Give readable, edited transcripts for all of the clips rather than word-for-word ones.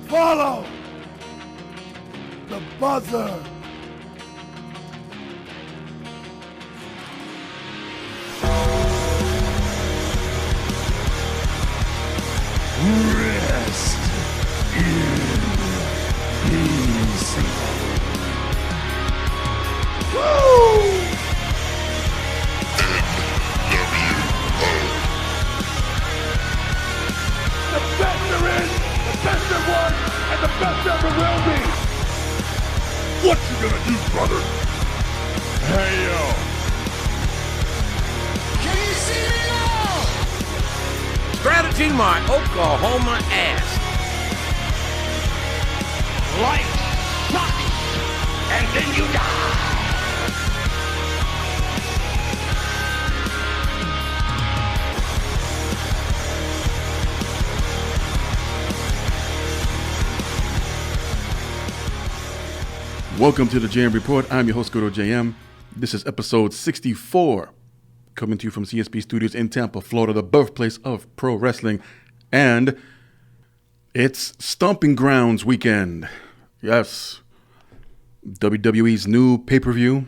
Follow the buzzer. Rest in peace. Woo! The best there is, the best there was, and the best ever will be. What you gonna do, brother? Hey, yo. Can you see me now? Strategy my Oklahoma ass. Life sucks, and then you die. Welcome to the JM Report. I'm your host, GoodOlJM. This is episode 64, coming to you from CSP Studios in Tampa, Florida, the birthplace of pro wrestling. And it's Stomping Grounds weekend. Yes, WWE's new pay-per-view,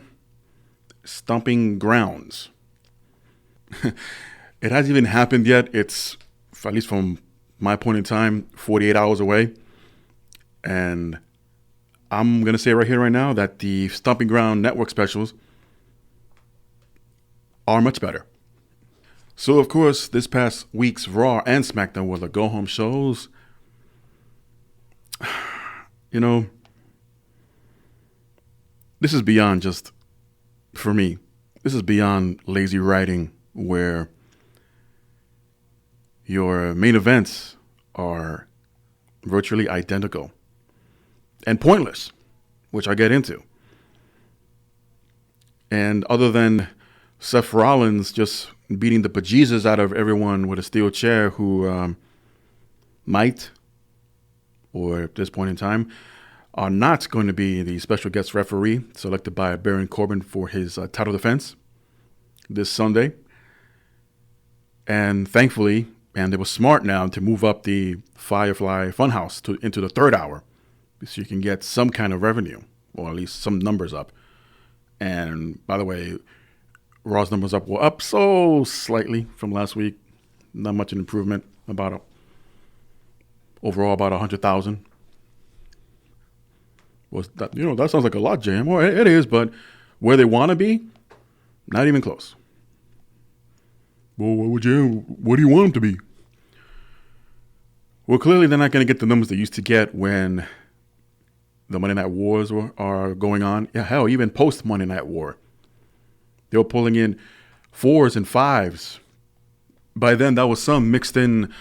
Stomping Grounds. It hasn't even happened yet. It's, at least from my point in time, 48 hours away. And I'm going to say right here, right now, that the Stomping Ground Network specials are much better. So, of course, this past week's Raw and Smackdown were the go-home shows. You know, this is beyond just, for me, this is beyond lazy writing where your main events are virtually identical and pointless, which I get into. And other than Seth Rollins just beating the bejesus out of everyone with a steel chair who might, or at this point in time, are not going to be the special guest referee selected by Baron Corbin for his title defense this Sunday. And thankfully, and they were smart now to move up the Firefly Funhouse into the third hour, so you can get some kind of revenue, or at least some numbers up. And by the way, Raw's numbers were up so slightly from last week. Not much an improvement. Overall about 100,000. Was that, that sounds like a lot, Jam. Well, it is, but where they want to be, not even close. Well, Jam, what do you want them to be? Well, clearly they're not going to get the numbers they used to get when the Monday Night Wars are going on. Yeah, hell, even post Monday Night War, they were pulling in 4s and 5s. By then, that was some mixed in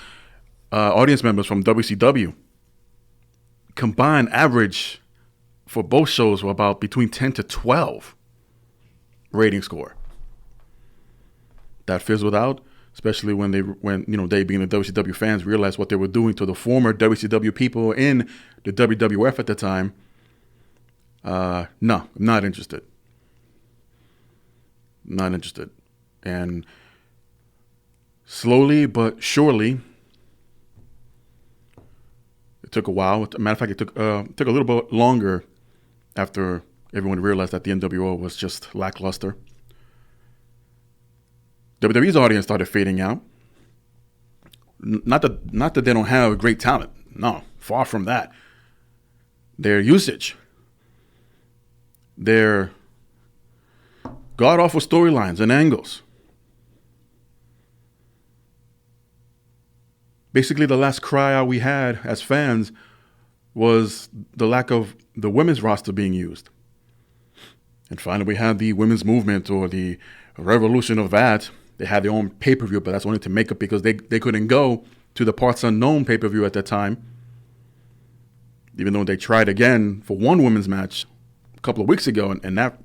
audience members from WCW. Combined average for both shows were about between 10 to 12 rating score. That fizzled out, especially when they being the WCW fans realized what they were doing to the former WCW people in the WWF at the time. No, I'm not interested. Not interested. And slowly but surely, it took a while. As a matter of fact, it took a little bit longer after everyone realized that the NWO was just lackluster. WWE's audience started fading out. Not that they don't have great talent. No, far from that. Their usage, their god-awful storylines and angles. Basically, the last cry out we had as fans was the lack of the women's roster being used. And finally, we had the women's movement, or the revolution of that. They had their own pay-per-view, but that's only to make up because they couldn't go to the Parts Unknown pay-per-view at that time. Even though they tried again for one women's match a couple of weeks ago, and that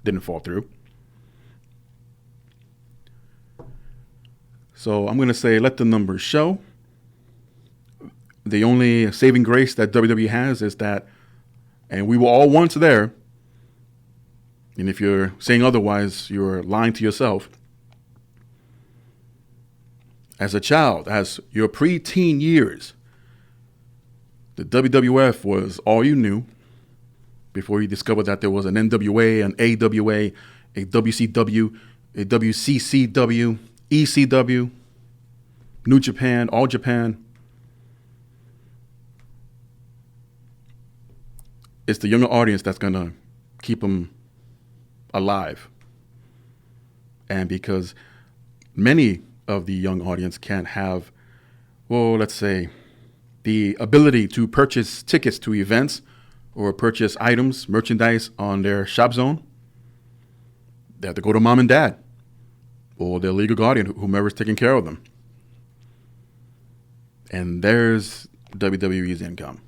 didn't fall through. So I'm going to say let the numbers show. The only saving grace that WWE has is that, and we were all once there, and if you're saying otherwise, you're lying to yourself. As a child, as your preteen years, The WWF was all you knew before you discovered that there was an NWA, an AWA, a WCW, a WCCW, ECW, New Japan, All Japan. It's the younger audience that's going to keep them alive. And because many of the young audience can't have, well, let's say, the ability to purchase tickets to events or purchase items, merchandise on their shop zone, they have to go to mom and dad or their legal guardian, whomever's taking care of them. And there's WWE's income.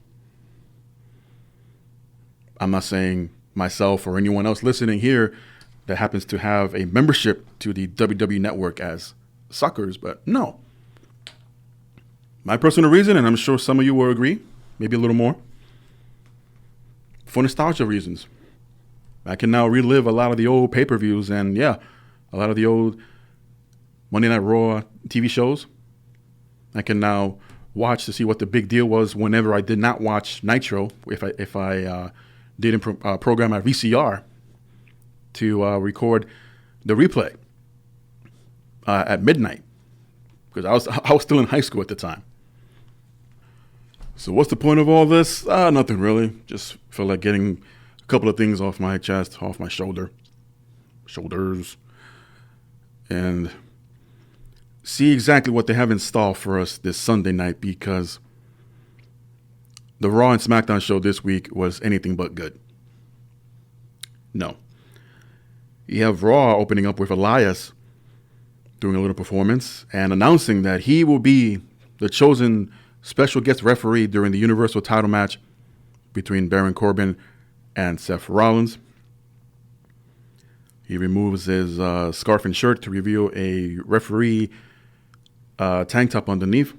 I'm not saying myself or anyone else listening here that happens to have a membership to the WWE network as suckers, but no. My personal reason, and I'm sure some of you will agree, maybe a little more, for nostalgia reasons. I can now relive a lot of the old pay-per-views and, yeah, a lot of the old Monday Night Raw TV shows. I can now watch to see what the big deal was whenever I did not watch Nitro, if I didn't program my VCR to record the replay at midnight, because I was still in high school at the time. So what's the point of all this? Nothing really. Just feel like getting a couple of things off my chest, off my shoulders, and see exactly what they have in store for us this Sunday night, because the Raw and Smackdown show this week was anything but good. No. You have Raw opening up with Elias doing a little performance and announcing that he will be the chosen special guest referee during the Universal title match between Baron Corbin and Seth Rollins. He removes his scarf and shirt to reveal a referee tank top underneath,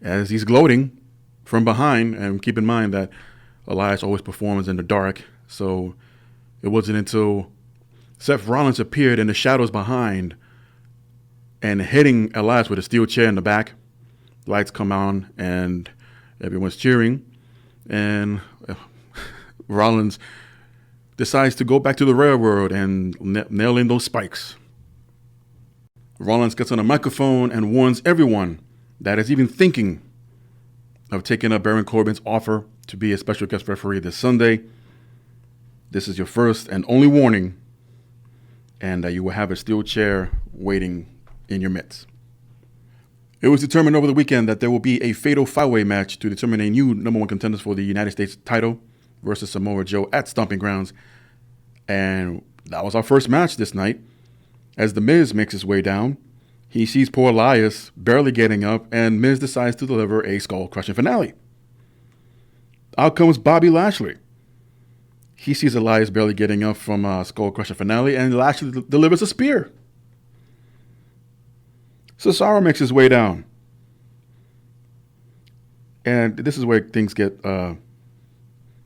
as he's gloating from behind. And keep in mind that Elias always performs in the dark, so it wasn't until Seth Rollins appeared in the shadows behind and hitting Elias with a steel chair in the back. Lights come on and everyone's cheering, and Rollins decides to go back to the railroad and nail in those spikes. Rollins gets on a microphone and warns everyone that is even thinking of taking up Baron Corbin's offer to be a special guest referee this Sunday. This is your first and only warning, and that you will have a steel chair waiting in your midst. It was determined over the weekend that there will be a fatal five-way match to determine a new number one contender for the United States title versus Samoa Joe at Stomping Grounds. And that was our first match this night. As The Miz makes his way down, he sees poor Elias barely getting up, and Miz decides to deliver a skull-crushing finale. Out comes Bobby Lashley. He sees Elias barely getting up from a skull-crushing finale, and Lashley delivers a spear. Cesaro makes his way down. And this is where things get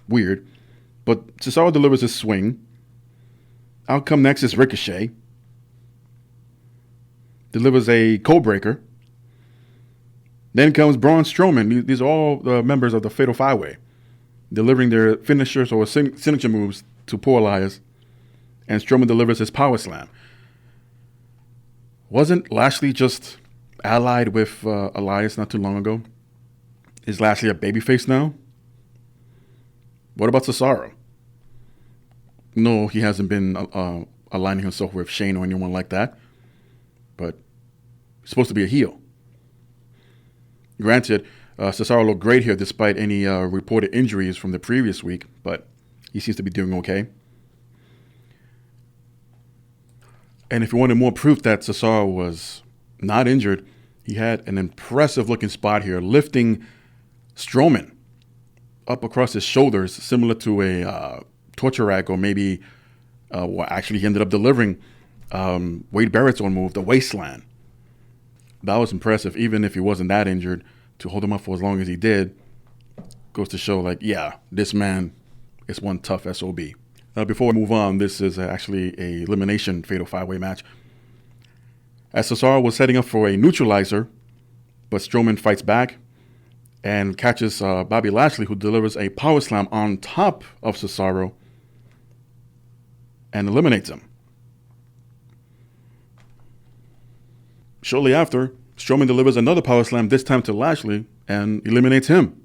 weird. But Cesaro delivers a swing. Out come next is Ricochet. Delivers a code breaker. Then comes Braun Strowman. These are all members of the Fatal Five-Way, delivering their finishers or signature moves to poor Elias. And Strowman delivers his power slam. Wasn't Lashley just allied with Elias not too long ago? Is Lashley a babyface now? What about Cesaro? No, he hasn't been aligning himself with Shane or anyone like that. But he's supposed to be a heel. Granted, Cesaro looked great here despite any reported injuries from the previous week, but he seems to be doing okay. And if you wanted more proof that Cesaro was not injured, he had an impressive looking spot here, lifting Strowman up across his shoulders, similar to a torture rack, or maybe actually he ended up delivering Wade Barrett's own move, the wasteland. That was impressive, even if he wasn't that injured. To hold him up for as long as he did goes to show, like, yeah, this man is one tough SOB. Now, before we move on, this is actually a elimination fatal five-way match. As Cesaro was setting up for a neutralizer, but Strowman fights back and catches Bobby Lashley, who delivers a power slam on top of Cesaro and eliminates him. Shortly after, Strowman delivers another power slam, this time to Lashley, and eliminates him.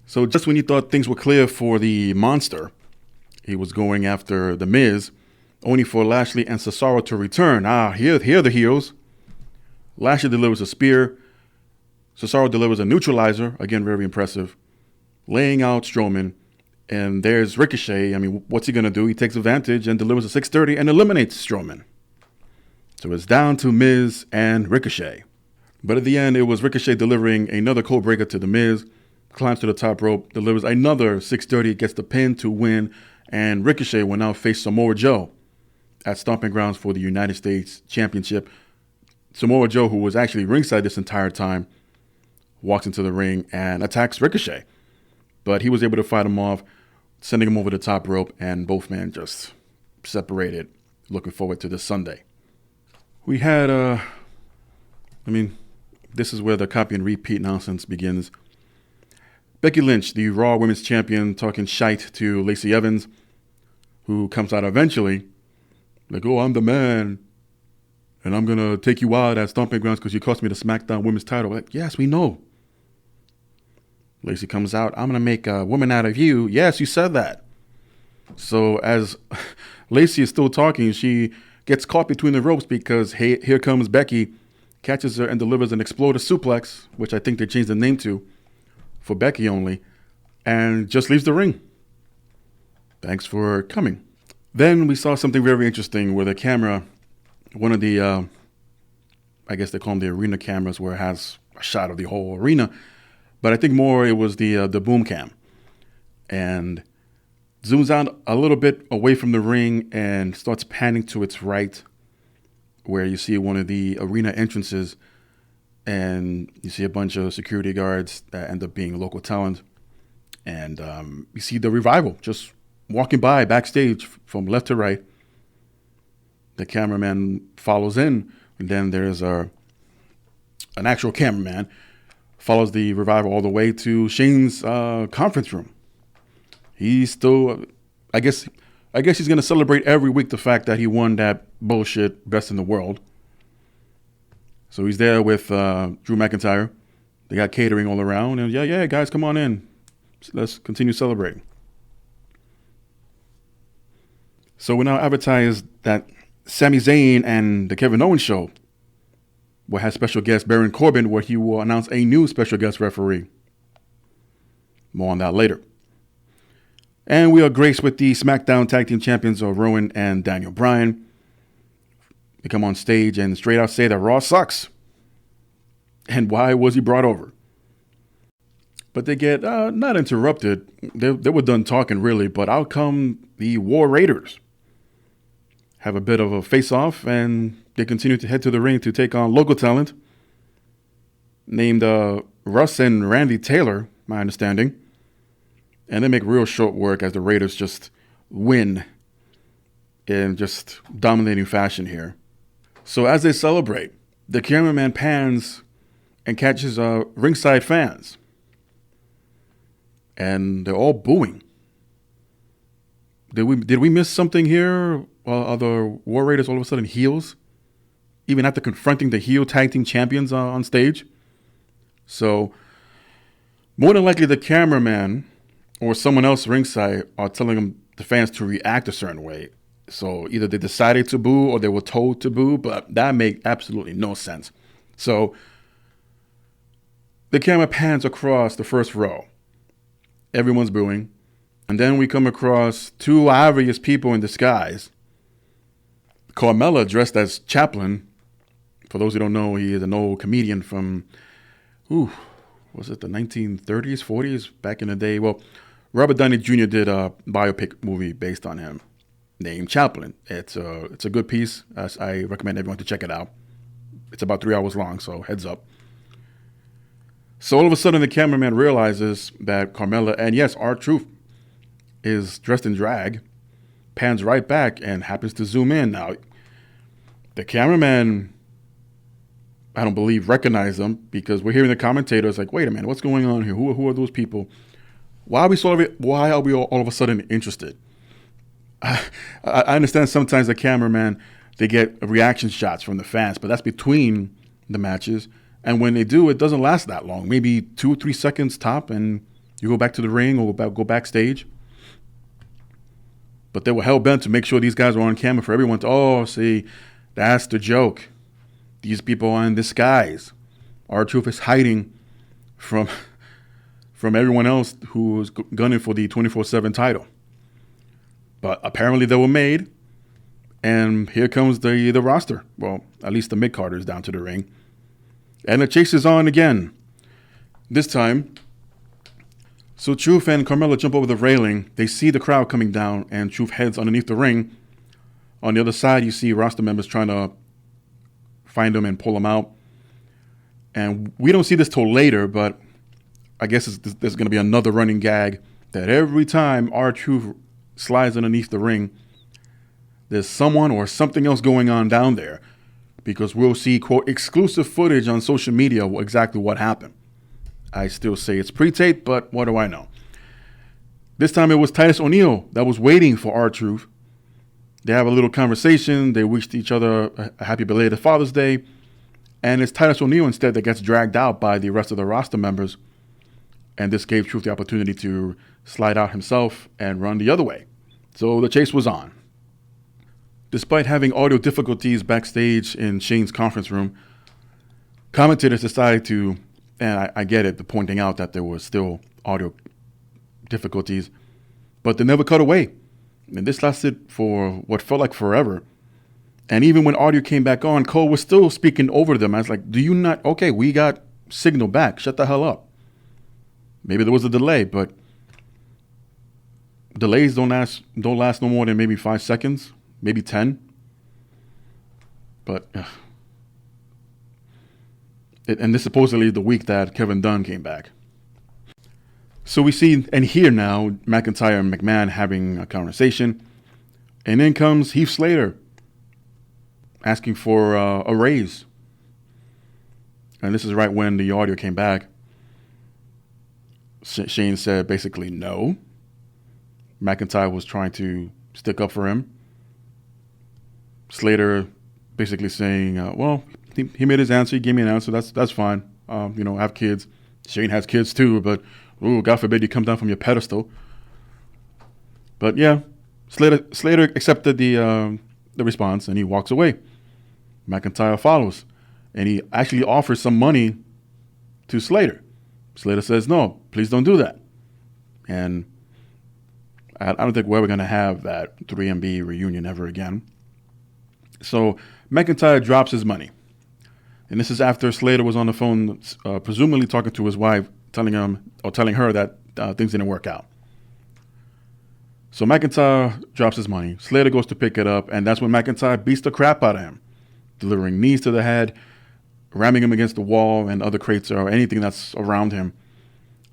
So just when you thought things were clear for the monster, he was going after The Miz, only for Lashley and Cesaro to return. Here are the heels. Lashley delivers a spear. Cesaro delivers a neutralizer, again, very impressive, laying out Strowman. And there's Ricochet. I mean, what's he going to do? He takes advantage and delivers a 630 and eliminates Strowman. So it's down to Miz and Ricochet. But at the end, it was Ricochet delivering another code breaker to The Miz, climbs to the top rope, delivers another 630, gets the pin to win, and Ricochet will now face Samoa Joe at Stomping Grounds for the United States Championship. Samoa Joe, who was actually ringside this entire time, walks into the ring and attacks Ricochet. But he was able to fight him off, sending him over the top rope, and both men just separated. Looking forward to this Sunday. We had, this is where the copy and repeat nonsense begins. Becky Lynch, the Raw Women's Champion, talking shite to Lacey Evans, who comes out eventually, like, oh, I'm the man, and I'm going to take you out at Stomping Grounds because you cost me the Smackdown Women's title. Like, yes, we know. Lacey comes out, I'm going to make a woman out of you. Yes, you said that. So as Lacey is still talking, she gets caught between the ropes because here comes Becky, catches her and delivers an exploder suplex, which I think they changed the name to, for Becky only, and just leaves the ring. Thanks for coming. Then we saw something very interesting where the camera, one of the, I guess they call them the arena cameras, where it has a shot of the whole arena, but I think more it was the boom cam, and zooms out a little bit away from the ring and starts panning to its right, where you see one of the arena entrances, and you see a bunch of security guards that end up being local talent. And you see the Revival just walking by backstage from left to right. The cameraman follows in, and then there's an actual cameraman follows the Revival all the way to Shane's conference room. He's still, I guess he's going to celebrate every week the fact that he won that bullshit Best in the World. So he's there with Drew McIntyre. They got catering all around. And yeah, guys, come on in. Let's continue celebrating. So we now advertise that Sami Zayn and the Kevin Owens show will have special guest Baron Corbin, where he will announce a new special guest referee. More on that later. And we are graced with the SmackDown Tag Team Champions of Rowan and Daniel Bryan. They come on stage and straight out say that Raw sucks. And why was he brought over? But they get not interrupted. They were done talking, really. But out come the War Raiders. Have a bit of a face-off, and they continue to head to the ring to take on local talent named Russ and Randy Taylor, my understanding. And they make real short work as the Raiders just win in just dominating fashion here. So as they celebrate, the cameraman pans and catches ringside fans. And they're all booing. Did we miss something here? Are the War Raiders all of a sudden heels? Even after confronting the heel tag team champions on stage? So more than likely the cameraman or someone else ringside are telling the fans to react a certain way. So either they decided to boo or they were told to boo, but that made absolutely no sense. So the camera pans across the first row. Everyone's booing. And then we come across two obvious people in disguise. Carmella dressed as Chaplin. For those who don't know, he is an old comedian from, was it the 1930s, 40s, back in the day? Well, Robert Downey Jr. did a biopic movie based on him named Chaplin. It's a good piece. I recommend everyone to check it out. It's about 3 hours long, so heads up. So all of a sudden, the cameraman realizes that Carmella, and yes, R-Truth, is dressed in drag, pans right back and happens to zoom in. Now, the cameraman, I don't believe, recognize them, because we're hearing the commentators like, wait a minute, what's going on here? Who are those people? Why are we all of a sudden interested? I understand sometimes the cameraman, they get reaction shots from the fans, but that's between the matches. And when they do, it doesn't last that long. Maybe 2 or 3 seconds top, and you go back to the ring or go backstage. But they were hell-bent to make sure these guys were on camera for everyone to, see, that's the joke. These people are in disguise. R-Truth is hiding from everyone else who was gunning for the 24/7 title. But apparently they were made, and here comes the roster. Well, at least the mid-carders down to the ring. And the chase is on again. This time, so Truth and Carmella jump over the railing. They see the crowd coming down, and Truth heads underneath the ring. On the other side, you see roster members trying to find him and pull him out. And we don't see this till later, but I guess there's going to be another running gag that every time R-Truth slides underneath the ring, there's someone or something else going on down there, because we'll see, quote, exclusive footage on social media exactly what happened. I still say it's pre-taped, but what do I know? This time it was Titus O'Neil that was waiting for R-Truth. They have a little conversation. They wished each other a happy belated Father's Day. And it's Titus O'Neil instead that gets dragged out by the rest of the roster members. And this gave Truth the opportunity to slide out himself and run the other way. So the chase was on. Despite having audio difficulties backstage in Shane's conference room, commentators decided to, and I get it, pointing out that there was still audio difficulties, but they never cut away. And this lasted for what felt like forever. And even when audio came back on, Cole was still speaking over them. I was like, do you not? Okay, we got signal back. Shut the hell up. Maybe there was a delay, but delays don't last no more than maybe 5 seconds, maybe 10. But and this supposedly the week that Kevin Dunn came back. So we see and hear now McIntyre and McMahon having a conversation, and then comes Heath Slater asking for a raise. And this is right when the audio came back. Shane said basically no. McIntyre was trying to stick up for him. Slater basically saying, well, he made his answer. He gave me an answer. That's fine. I have kids. Shane has kids too, but God forbid you come down from your pedestal. But yeah, Slater accepted the response, and he walks away. McIntyre follows, and he actually offers some money to Slater. Slater says, no, please don't do that. And I don't think we're ever going to have that 3MB reunion ever again. So McIntyre drops his money. And this is after Slater was on the phone, presumably talking to his wife, telling her that things didn't work out. So McIntyre drops his money. Slater goes to pick it up, and that's when McIntyre beats the crap out of him, delivering knees to the head, ramming him against the wall and other crates or anything that's around him.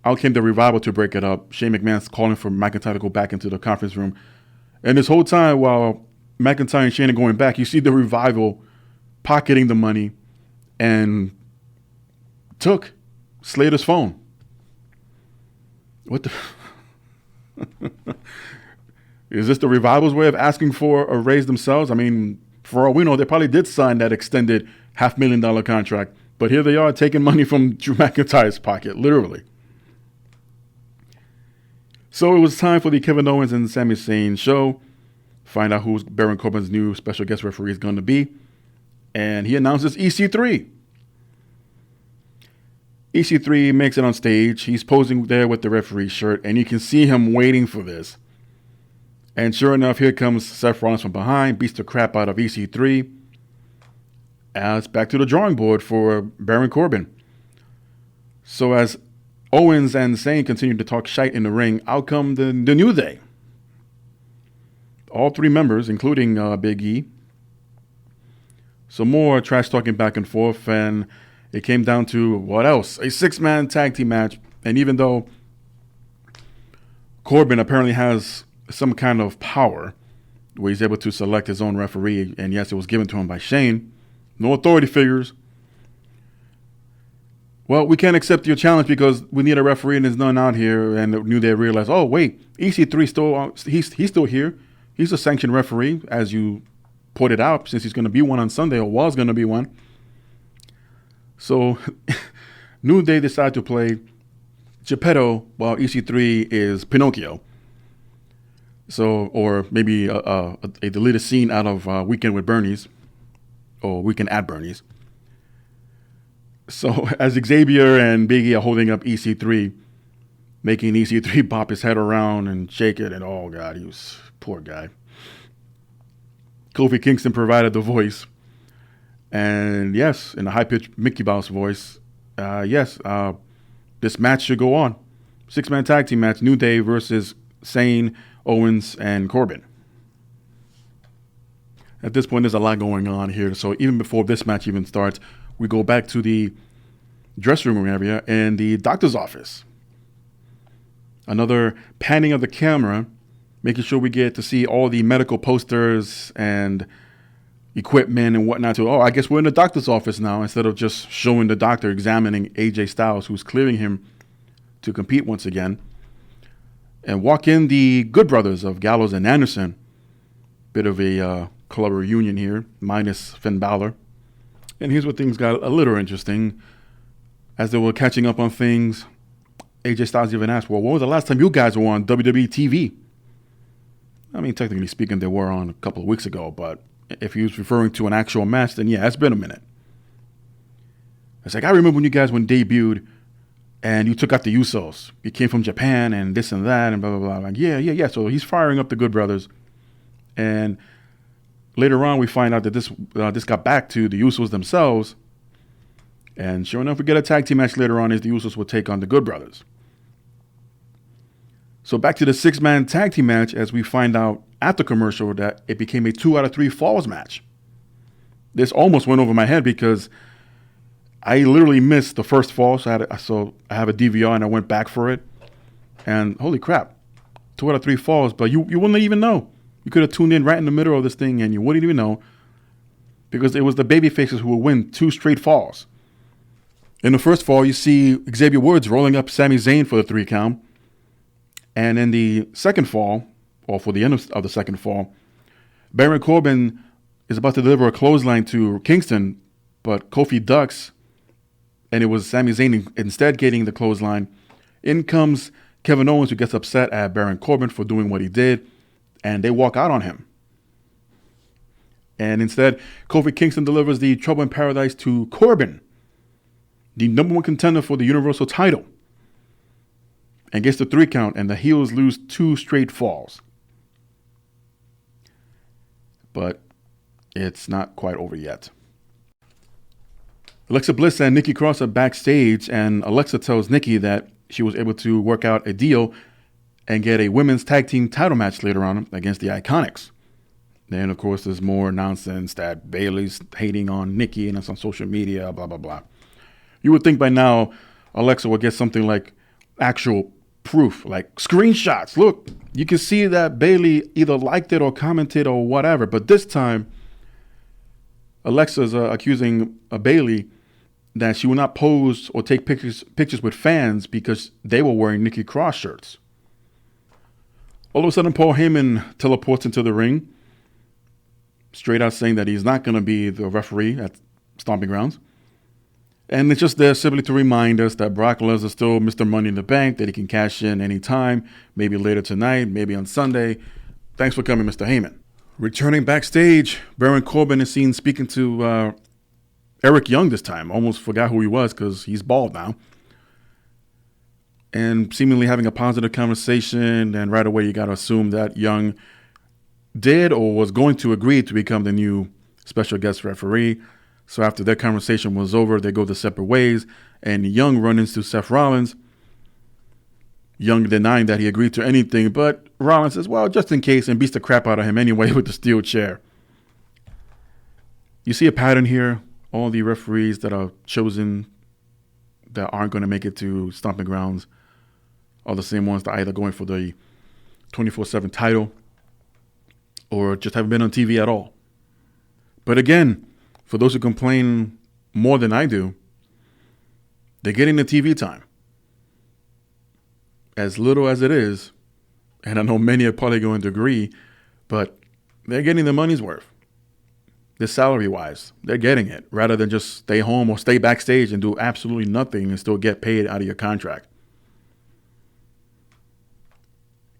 Out came the Revival to break it up. Shane McMahon's calling for McIntyre to go back into the conference room. And this whole time while McIntyre and Shane are going back, you see the Revival pocketing the money and took Slater's phone. What the... Is this the Revival's way of asking for a raise themselves? I mean, for all we know, they probably did sign that extended $500,000 contract. But here they are taking money from Drew McIntyre's pocket, literally. So it was time for the Kevin Owens and Sami Zayn show. Find out who Baron Corbin's new special guest referee is going to be. And he announces EC3. EC3 makes it on stage. He's posing there with the referee shirt, and you can see him waiting for this. And sure enough, here comes Seth Rollins from behind, beats the crap out of EC3. It's back to the drawing board for Baron Corbin. So as Owens and Zayn continue to talk shite in the ring, out come the New Day. All three members, including Big E. So more trash talking back and forth, and it came down to, what else? A 6-man tag team match. And even though Corbin apparently has some kind of power where he's able to select his own referee, and yes, it was given to him by Shane, no authority figures, well, we can't accept your challenge because we need a referee and there's none out here. And New Day realized, oh, wait, EC3 still, he's still here. He's a sanctioned referee, as you pointed out, since he's going to be one on Sunday, or was going to be one. So New Day decided to play Geppetto while EC3 is Pinocchio. So, or maybe a deleted scene out of Weekend with Bernie's, or Weekend at Bernie's. So as Xavier and Biggie are holding up EC3, making EC3 bop his head around and shake it, and oh God, he was poor guy. Kofi Kingston provided the voice, and yes, in a high-pitched Mickey Mouse voice, this match should go on. 6-man tag team match, New Day versus Sane, Owens, and Corbin. At this point, there's a lot going on here, so even before this match even starts, we go back to the dressing room area and the doctor's office. Another panning of the camera, making sure we get to see all the medical posters and equipment and whatnot. Oh, I guess we're in the doctor's office now, instead of just showing the doctor examining AJ Styles, who's clearing him to compete once again. And walk in the Good Brothers of Gallows and Anderson. Bit of a club reunion here, minus Finn Balor. And here's where things got a little interesting. As they were catching up on things, AJ Styles even asked, well, when was the last time you guys were on WWE TV? I mean, technically speaking, they were on a couple of weeks ago, but if he was referring to an actual match, then yeah, it's been a minute. It's like, I remember when you guys debuted and you took out the Usos. You came from Japan and this and that and blah, blah, blah. Like, yeah. So he's firing up the Good Brothers. And later on, we find out that this got back to the Usos themselves. And sure enough, we get a tag team match later on as the Usos will take on the Good Brothers. So back to the 6-man tag team match, as we find out after commercial that it became a 2 out of 3 falls match. This almost went over my head because I literally missed the first fall. So I have a DVR and I went back for it. And holy crap, 2 out of 3 falls. But you wouldn't even know. You could have tuned in right in the middle of this thing and you wouldn't even know, because it was the babyfaces who would win 2 straight falls. In the first fall, you see Xavier Woods rolling up Sami Zayn for the 3 count. And in the second fall, or for the end of the second fall, Baron Corbin is about to deliver a clothesline to Kingston, but Kofi ducks, and it was Sami Zayn instead getting the clothesline. In comes Kevin Owens, who gets upset at Baron Corbin for doing what he did, and they walk out on him. And instead, Kofi Kingston delivers the Trouble in Paradise to Corbin, the number 1 contender for the Universal title, and gets the 3 count, and the heels lose 2 straight falls. But it's not quite over yet. Alexa Bliss and Nikki Cross are backstage, and Alexa tells Nikki that she was able to work out a deal and get a women's tag team title match later on against the Iconics. Then, of course, there's more nonsense that Bayley's hating on Nikki and it's on social media, blah, blah, blah. You would think by now Alexa would get something like actual proof, like screenshots. Look, you can see that Bayley either liked it or commented or whatever. But this time, Alexa's accusing Bayley that she will not pose or take pictures with fans because they were wearing Nikki Cross shirts. All of a sudden, Paul Heyman teleports into the ring, straight out saying that he's not going to be the referee at Stomping Grounds. And it's just there simply to remind us that Brock Lesnar is still Mr. Money in the Bank, that he can cash in anytime, maybe later tonight, maybe on Sunday. Thanks for coming, Mr. Heyman. Returning backstage, Baron Corbin is seen speaking to Eric Young this time. Almost forgot who he was because he's bald now. And seemingly having a positive conversation, and right away you got to assume that Young did or was going to agree to become the new special guest referee. So after their conversation was over, they go their separate ways, and Young runs into Seth Rollins. Young denying that he agreed to anything, but Rollins says, well, just in case, and beats the crap out of him anyway with the steel chair. You see a pattern here. All the referees that are chosen that aren't going to make it to Stomping Grounds are the same ones that are either going for the 24/7 title or just haven't been on TV at all. But again, for those who complain more than I do, They're getting the TV time. As little as it is, and I know many are probably going to agree, but they're getting the money's worth. The salary-wise, they're getting it, rather than just stay home or stay backstage and do absolutely nothing and still get paid out of your contract.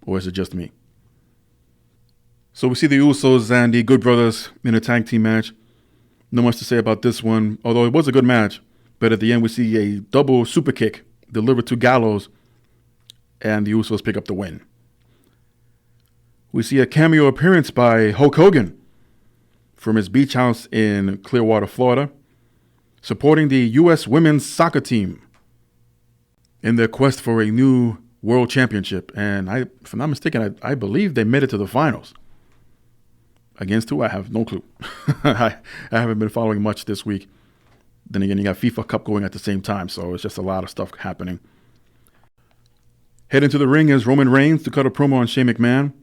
Or is it just me? So we see the Usos and the Good Brothers in a tag team match. Not much to say about this one, although it was a good match. But at the end, we see a double super kick delivered to Gallows, and the Usos pick up the win. We see a cameo appearance by Hulk Hogan from his beach house in Clearwater, Florida, supporting the U.S. women's soccer team in their quest for a new world championship. And if I'm not mistaken, I believe they made it to the finals. Against who? I have no clue. I haven't been following much this week. Then again, you got FIFA Cup going at the same time, so it's just a lot of stuff happening. Heading to the ring is Roman Reigns to cut a promo on Shane McMahon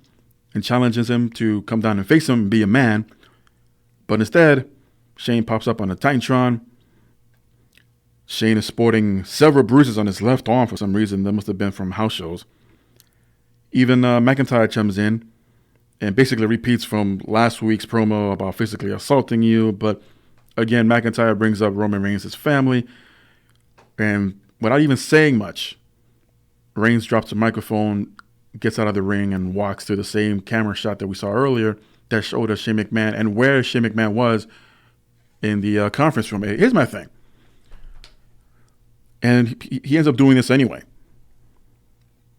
and challenges him to come down and face him and be a man. But instead, Shane pops up on a Titantron. Shane is sporting several bruises on his left arm for some reason. That must have been from house shows. Even McIntyre chimes in and basically repeats from last week's promo about physically assaulting you. But again, McIntyre brings up Roman Reigns' family. And without even saying much, Reigns drops the microphone, gets out of the ring, and walks to the same camera shot that we saw earlier that showed us Shane McMahon and where Shane McMahon was in the conference room. Here's my thing. And he ends up doing this anyway.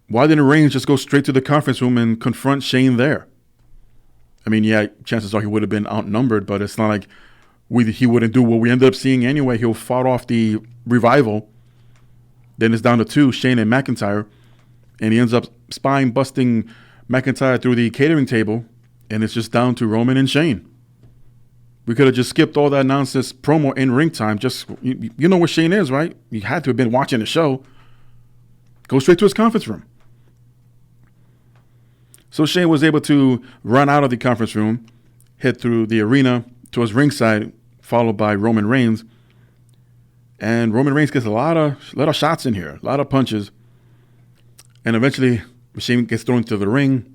Why didn't Reigns just go straight to the conference room and confront Shane there? I mean, yeah, chances are he would have been outnumbered, but it's not like he wouldn't do what we ended up seeing anyway. He'll fought off the Revival. Then it's down to two, Shane and McIntyre. And he ends up spine busting McIntyre through the catering table. And it's just down to Roman and Shane. We could have just skipped all that nonsense promo in ring time. Just, you know where Shane is, right? You had to have been watching the show. Go straight to his conference room. So Shane was able to run out of the conference room, head through the arena towards ringside, followed by Roman Reigns. And Roman Reigns gets a lot of shots in here, a lot of punches. And eventually, Shane gets thrown into the ring.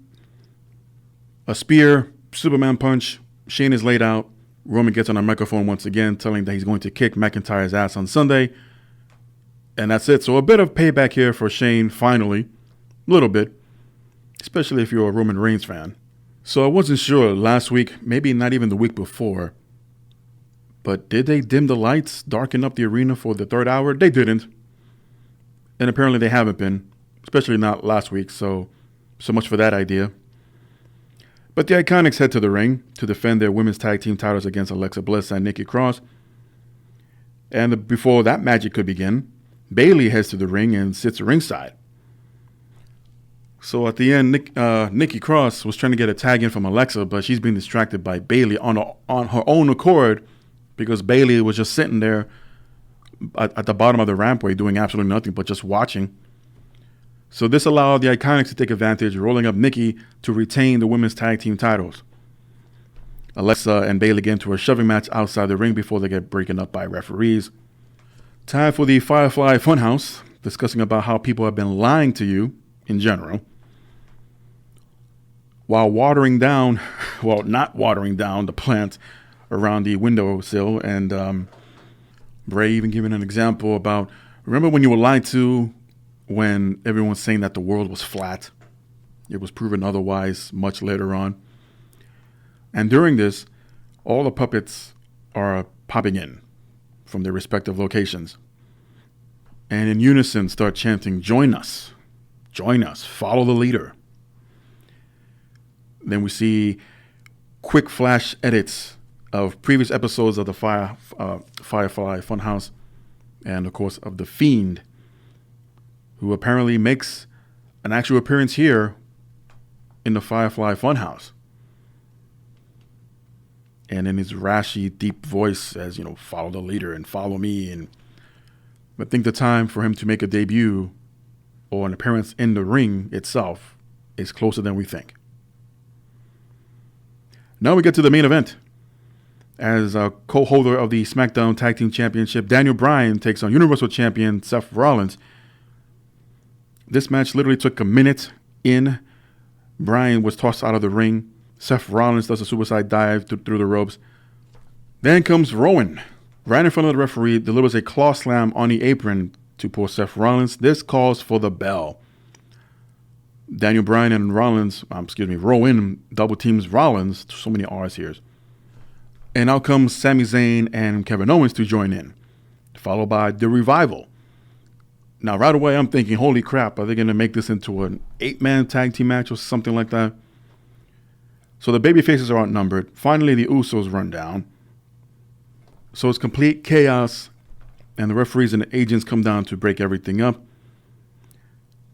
A spear, Superman punch. Shane is laid out. Roman gets on a microphone once again, telling that he's going to kick McIntyre's ass on Sunday. And that's it. So a bit of payback here for Shane, finally. A little bit. Especially if you're a Roman Reigns fan. So I wasn't sure last week, maybe not even the week before. But did they dim the lights, darken up the arena for the third hour? They didn't. And apparently they haven't been. Especially not last week. So much for that idea. But the Iconics head to the ring to defend their women's tag team titles against Alexa Bliss and Nikki Cross. And before that magic could begin, Bayley heads to the ring and sits ringside. So at the end, Nikki Cross was trying to get a tag in from Alexa, but she's being distracted by Bayley on her own accord because Bayley was just sitting there at the bottom of the rampway doing absolutely nothing but just watching. So this allowed the Iconics to take advantage, rolling up Nikki to retain the women's tag team titles. Alexa and Bayley get into a shoving match outside the ring before they get broken up by referees. Time for the Firefly Funhouse, discussing about how people have been lying to you in general, while not watering down the plant around the windowsill. And Bray even giving an example about, remember when you were lied to when everyone's saying that the world was flat? It was proven otherwise much later on. And during this, all the puppets are popping in from their respective locations. And in unison start chanting, "Join us, follow the leader." Then we see quick flash edits of previous episodes of the Firefly Funhouse, and of course of The Fiend, who apparently makes an actual appearance here in the Firefly Funhouse. And in his rashy, deep voice says, follow the leader and follow me. And I think the time for him to make a debut or an appearance in the ring itself is closer than we think. Now we get to the main event. as a co-holder of the Smackdown Tag Team Championship, Daniel Bryan takes on Universal Champion Seth Rollins. This match literally took a minute in. Bryan was tossed out of the ring. Seth Rollins does a suicide dive through the ropes. Then comes Rowan. Right in front of the referee, delivers a claw slam on the apron to poor Seth Rollins. This calls for the bell. Daniel Bryan and Rowan double teams Rollins. So many R's here. And out comes Sami Zayn and Kevin Owens to join in, followed by The Revival. Now, right away, I'm thinking, holy crap, are they going to make this into an 8-man tag team match or something like that? So the babyfaces are outnumbered. Finally, the Usos run down. So it's complete chaos, and the referees and the agents come down to break everything up.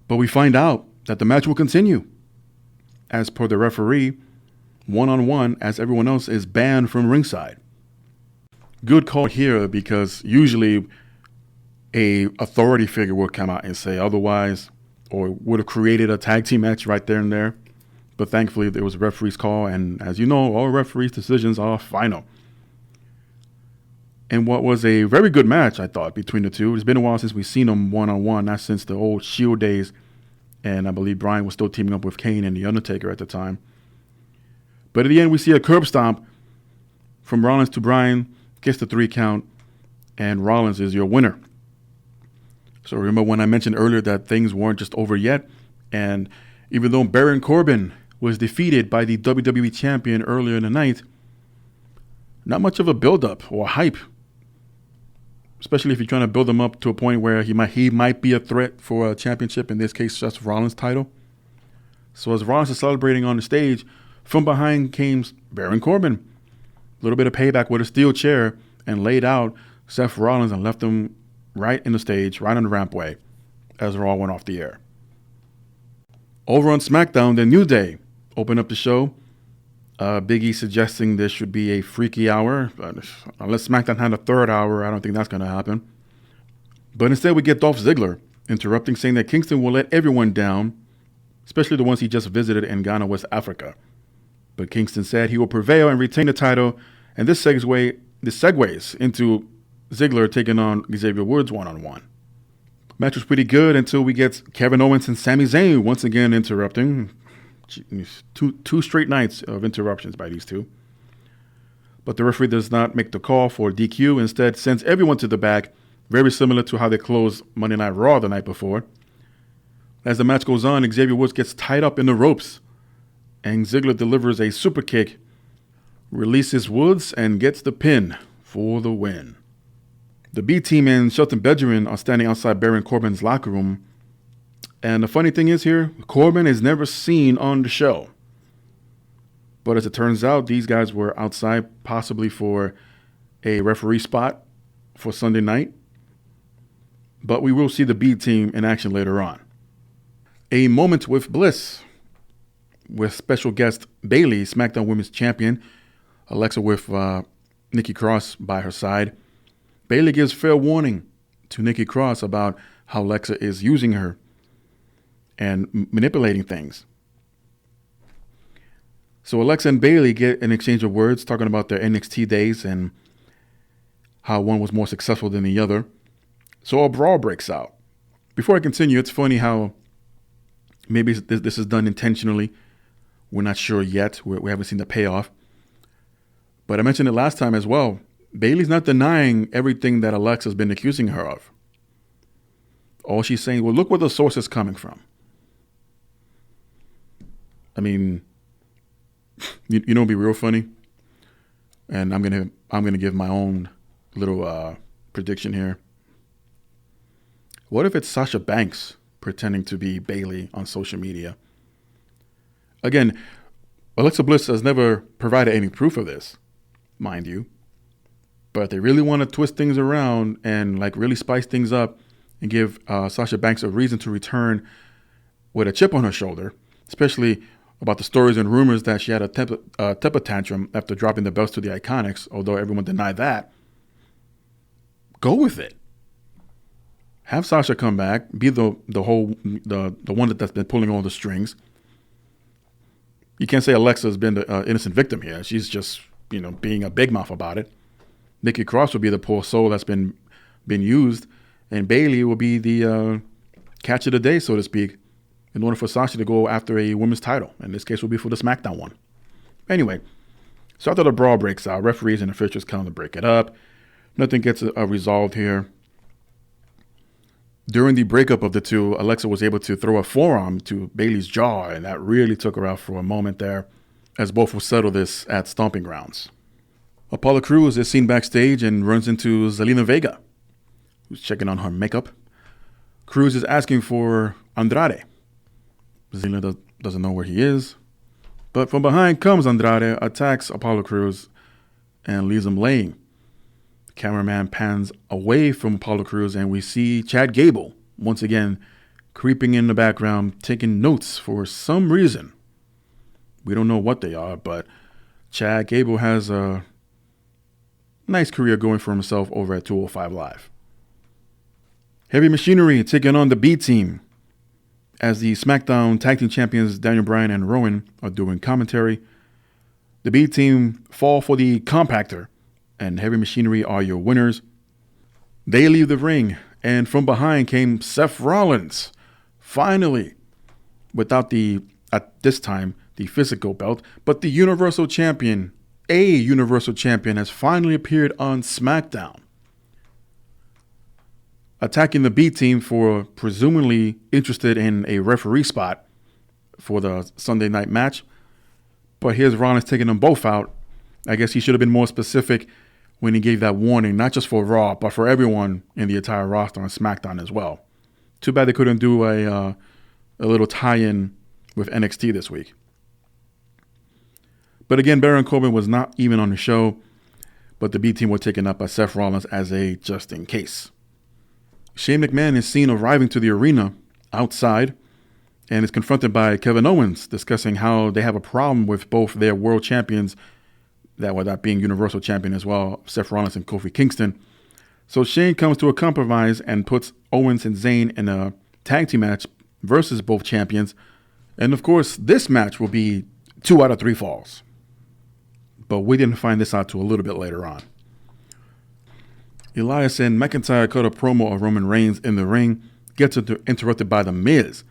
But we find out that the match will continue. As per the referee, one-on-one, as everyone else is banned from ringside. Good call here, because usually a authority figure would come out and say otherwise, or would have created a tag team match right there and there. But thankfully, there was a referee's call, and as you know, all referees' decisions are final. And what was a very good match, I thought, between the two. It's been a while since we've seen them one-on-one, not since the old Shield days, and I believe Bryan was still teaming up with Kane and The Undertaker at the time. But at the end, we see a curb stomp from Rollins to Bryan, gets the 3 count, and Rollins is your winner. So remember when I mentioned earlier that things weren't just over yet, and even though Baron Corbin was defeated by the WWE Champion earlier in the night, not much of a build-up or hype, especially if you're trying to build him up to a point where he might be a threat for a championship, in this case, Seth Rollins' title. So as Rollins is celebrating on the stage, from behind came Baron Corbin. A little bit of payback with a steel chair, and laid out Seth Rollins and left him right in the stage, right on the rampway, as Raw went off the air. Over on SmackDown, the New Day opened up the show. Big E suggesting this should be a freaky hour. Unless SmackDown had a 3rd hour, I don't think that's going to happen. But instead, we get Dolph Ziggler interrupting, saying that Kingston will let everyone down, especially the ones he just visited in Ghana, West Africa. But Kingston said he will prevail and retain the title, and this segues into Ziggler taking on Xavier Woods one-on-one. Match was pretty good until we get Kevin Owens and Sami Zayn once again interrupting. Two straight nights of interruptions by these two. But the referee does not make the call for DQ. Instead, sends everyone to the back, very similar to how they closed Monday Night Raw the night before. As the match goes on, Xavier Woods gets tied up in the ropes, and Ziggler delivers a super kick, releases Woods, and gets the pin for the win. The B-Team and Shelton Benjamin are standing outside Baron Corbin's locker room. And the funny thing is here, Corbin is never seen on the show. But as it turns out, these guys were outside possibly for a referee spot for Sunday night. But we will see the B-Team in action later on. A moment with Bliss, with special guest Bayley, SmackDown Women's Champion, Alexa with Nikki Cross by her side. Bayley gives fair warning to Nikki Cross about how Alexa is using her and manipulating things. So Alexa and Bayley get an exchange of words talking about their NXT days and how one was more successful than the other. So a brawl breaks out. Before I continue, it's funny how maybe this is done intentionally. We're not sure yet. We haven't seen the payoff. But I mentioned it last time as well. Bayley's not denying everything that Alexa's been accusing her of. All she's saying, well, look where the source is coming from. I mean, you know, it'd be real funny. And I'm gonna give my own little prediction here. What if it's Sasha Banks pretending to be Bayley on social media? Again, Alexa Bliss has never provided any proof of this, mind you. But they really want to twist things around and like really spice things up and give Sasha Banks a reason to return with a chip on her shoulder, especially about the stories and rumors that she had a temper tantrum after dropping the belts to the Iconics, although everyone denied that. Go with it. Have Sasha come back, be the one that's been pulling all the strings. You can't say Alexa has been the innocent victim here. She's just being a big mouth about it. Nikki Cross will be the poor soul that's been used, and Bayley will be the catch of the day, so to speak, in order for Sasha to go after a women's title. In this case, will be for the Smackdown one. Anyway, so after the brawl breaks out, referees and officials come to break it up. Nothing gets resolved here. During the breakup of the two, Alexa was able to throw a forearm to Bayley's jaw, and that really took her out for a moment there, as both will settle this at Stomping Grounds. Apollo Crews is seen backstage and runs into Zelina Vega, who's checking on her makeup. Crews is asking for Andrade. Zelina doesn't know where he is, but from behind comes Andrade, attacks Apollo Crews, and leaves him laying. The cameraman pans away from Apollo Crews, and we see Chad Gable once again creeping in the background, taking notes for some reason. We don't know what they are, but Chad Gable has a nice career going for himself over at 205 Live. Heavy Machinery taking on the B Team, as the SmackDown Tag Team Champions Daniel Bryan and Rowan are doing commentary. The B Team fall for the compactor, and Heavy Machinery are your winners. They leave the ring, and from behind came Seth Rollins, finally, without at this time, the physical belt, but the Universal Champion, a Universal Champion, has finally appeared on SmackDown, attacking the B Team for presumably interested in a referee spot for the Sunday night match. But here's Rollins taking them both out. I guess he should have been more specific when he gave that warning, not just for Raw, but for everyone in the entire roster on SmackDown as well. Too bad they couldn't do a little tie-in with NXT this week. But again, Baron Corbin was not even on the show, but the B Team were taken up by Seth Rollins as a just in case. Shane McMahon is seen arriving to the arena outside and is confronted by Kevin Owens, discussing how they have a problem with both their world champions, that being Universal Champion as well, Seth Rollins and Kofi Kingston. So Shane comes to a compromise and puts Owens and Zayn in a tag team match versus both champions. And of course, this match will be 2 out of 3 falls. But we didn't find this out till a little bit later on. Elias and McIntyre cut a promo of Roman Reigns in the ring, gets interrupted by The Miz.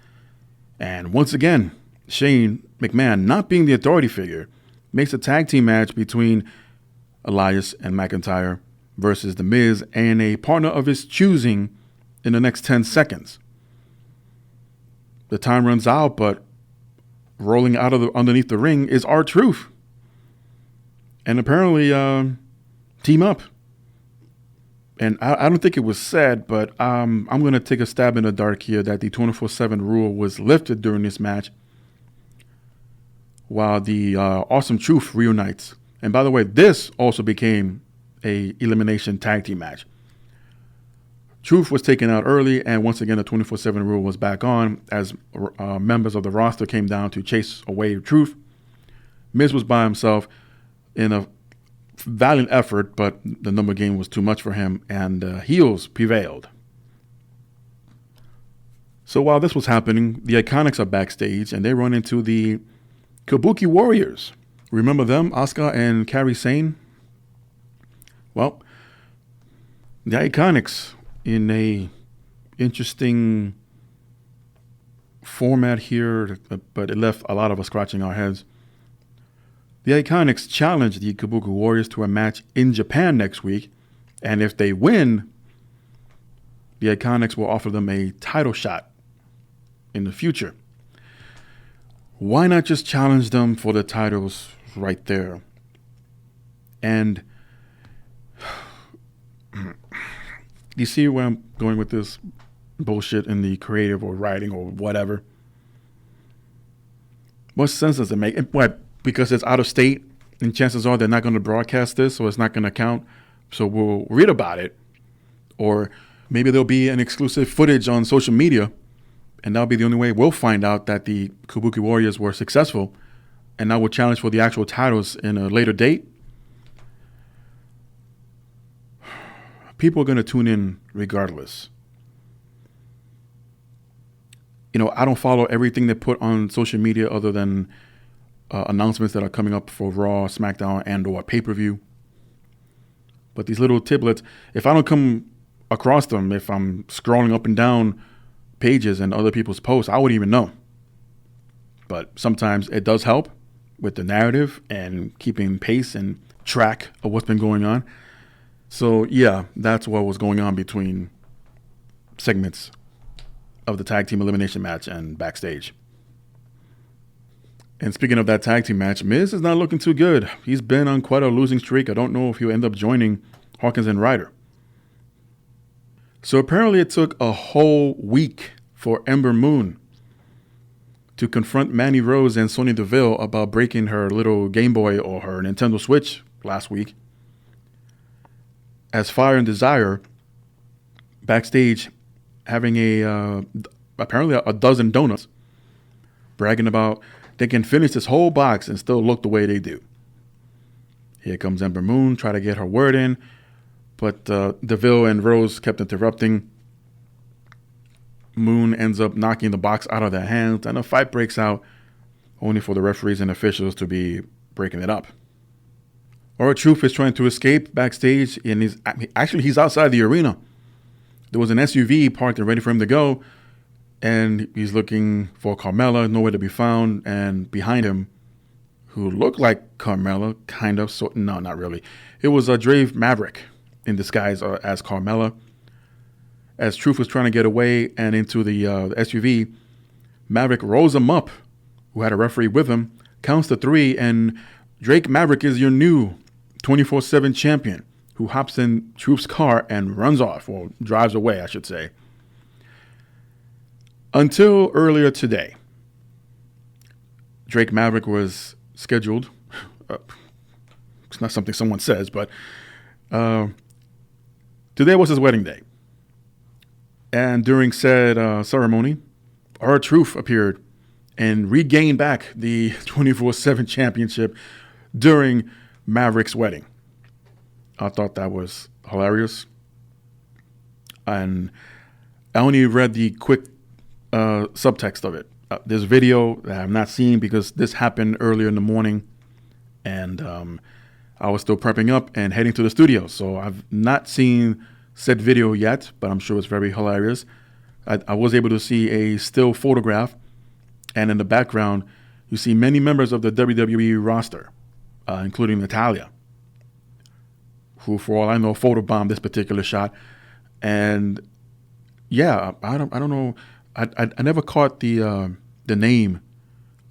And once again, Shane McMahon, not being the authority figure, makes a tag team match between Elias and McIntyre versus The Miz and a partner of his choosing in the next 10 seconds. The time runs out, but rolling out of underneath the ring is R-Truth. And apparently team up. And I don't think it was said, but I'm going to take a stab in the dark here that the 24/7 rule was lifted during this match while the Awesome Truth reunites. And by the way, this also became a elimination tag team match. Truth was taken out early, and once again, the 24/7 rule was back on as members of the roster came down to chase away Truth. Miz was by himself in a valiant effort, but the number game was too much for him, and heels prevailed. So while this was happening, the Iconics are backstage, and they run into the Kabuki Warriors. Remember them, Asuka and Kairi Sane? Well, the Iconics, in a interesting format here, but it left a lot of us scratching our heads. The Iconics challenge the Kabuki Warriors to a match in Japan next week, and if they win, the Iconics will offer them a title shot in the future. Why not just challenge them for the titles right there? And you see where I'm going with this bullshit in the creative or writing or whatever? What sense does it make? What? Because it's out of state, and chances are they're not going to broadcast this, so it's not going to count. So we'll read about it. Or maybe there'll be an exclusive footage on social media, and that'll be the only way we'll find out that the Kabuki Warriors were successful, and now we'll challenge for the actual titles in a later date. People are going to tune in regardless. I don't follow everything they put on social media other than announcements that are coming up for Raw, SmackDown, and or pay-per-view. But these little tidbits, if I don't come across them, if I'm scrolling up and down pages and other people's posts, I wouldn't even know. But sometimes it does help with the narrative and keeping pace and track of what's been going on. So yeah, that's what was going on between segments of the tag team elimination match and backstage. And speaking of that tag team match, Miz is not looking too good. He's been on quite a losing streak. I don't know if he'll end up joining Hawkins and Ryder. So apparently it took a whole week for Ember Moon to confront Mandy Rose and Sonya Deville about breaking her little Game Boy or her Nintendo Switch last week. As Fire and Desire, backstage, having apparently a dozen donuts, bragging about they can finish this whole box and still look the way they do. Here comes Ember Moon, try to get her word in, but Deville and Rose kept interrupting. Moon ends up knocking the box out of their hands, and a fight breaks out, only for the referees and officials to be breaking it up. R-Truth is trying to escape backstage, and he's outside the arena. There was an SUV parked and ready for him to go, and he's looking for Carmella, nowhere to be found, and behind him, who looked like Carmella, kind of, no, not really. It was Drave Maverick in disguise as Carmella. As Truth was trying to get away and into the SUV, Maverick rolls him up, who had a referee with him, counts to 3, and Drake Maverick is your new 24/7 champion, who hops in Truth's car and runs off, or drives away, I should say. Until earlier today, Drake Maverick was scheduled. It's not something someone says, but today was his wedding day. And during said ceremony, R-Truth appeared and regained back the 24/7 championship during Maverick's wedding. I thought that was hilarious. And I only read the quick subtext of it. This video that I have not seen because this happened earlier in the morning, and I was still prepping up and heading to the studio. So I've not seen said video yet, but I'm sure it's very hilarious. I was able to see a still photograph, and in the background, you see many members of the WWE roster, including Natalya, who, for all I know, photobombed this particular shot. And yeah, I don't know. I never caught the name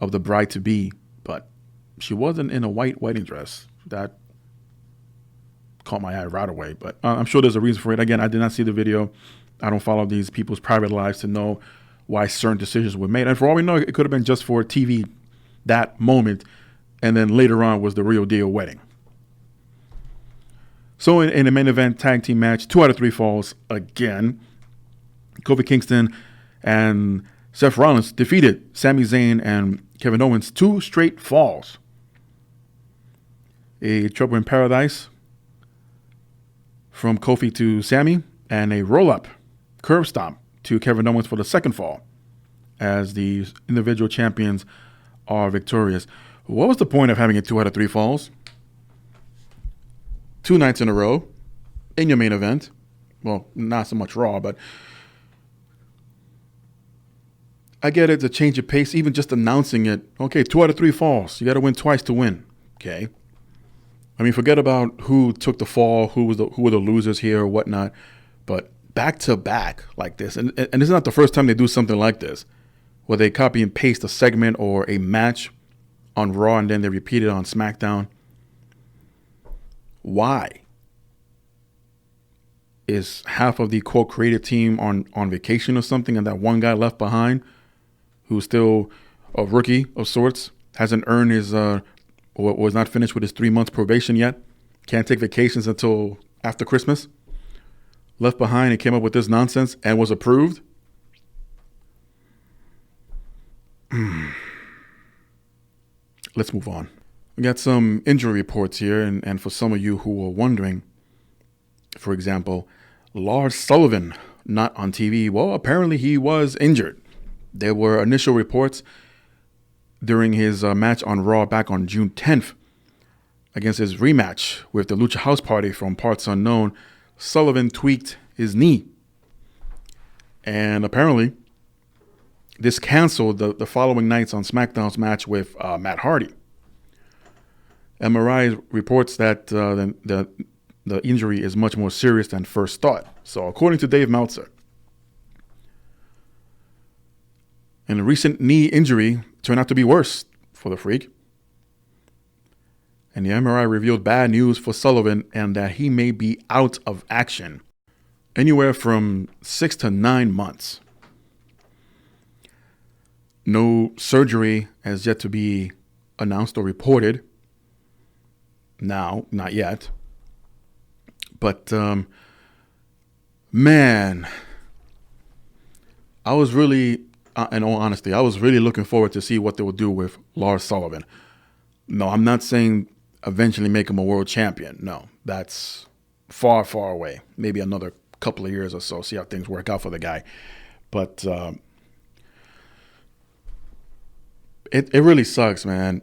of the bride to be, but she wasn't in a white wedding dress. That caught my eye right away. But I'm sure there's a reason for it. Again, I did not see the video. I don't follow these people's private lives to know why certain decisions were made. And for all we know, it could have been just for TV that moment, and then later on was the real deal wedding. So in the main event tag team match, 2 out of 3 falls again. Kofi Kingston and Seth Rollins defeated Sami Zayn and Kevin Owens 2 straight falls. A Trouble in Paradise from Kofi to Sami, and a roll-up curb stomp to Kevin Owens for the second fall, as the individual champions are victorious. What was the point of having it 2 out of 3 falls? 2 nights in a row in your main event. Well, not so much Raw, but I get it, to change of pace, even just announcing it. Okay, 2 out of 3 falls. You got to win twice to win. Okay. I mean, forget about who took the fall, who were the losers here or whatnot. But back to back like this, and this is not the first time they do something like this, where they copy and paste a segment or a match on Raw and then they repeat it on SmackDown. Why? Is half of the quote creative team on vacation or something, and that one guy left behind, who's still a rookie of sorts, hasn't earned his or was not finished with his 3 months probation yet, can't take vacations until after Christmas, left behind and came up with this nonsense and was approved? Let's move on. We got some injury reports here, and for some of you who were wondering, for example, Lars Sullivan not on TV. Well, apparently he was injured. There were initial reports during his match on Raw back on June 10th against his rematch with the Lucha House Party from Parts Unknown, Sullivan tweaked his knee. And apparently, this canceled the following night's on SmackDown's match with Matt Hardy. MRI reports that the injury is much more serious than first thought. So according to Dave Meltzer, and a recent knee injury turned out to be worse for the Freak. And the MRI revealed bad news for Sullivan and that he may be out of action anywhere from 6 to 9 months. No surgery has yet to be announced or reported. Now, not yet. But, man, I was really, in all honesty, I was really looking forward to see what they would do with Lars Sullivan. No, I'm not saying eventually make him a world champion. No, that's far, far away. Maybe another couple of years or so, see how things work out for the guy. But it really sucks, man.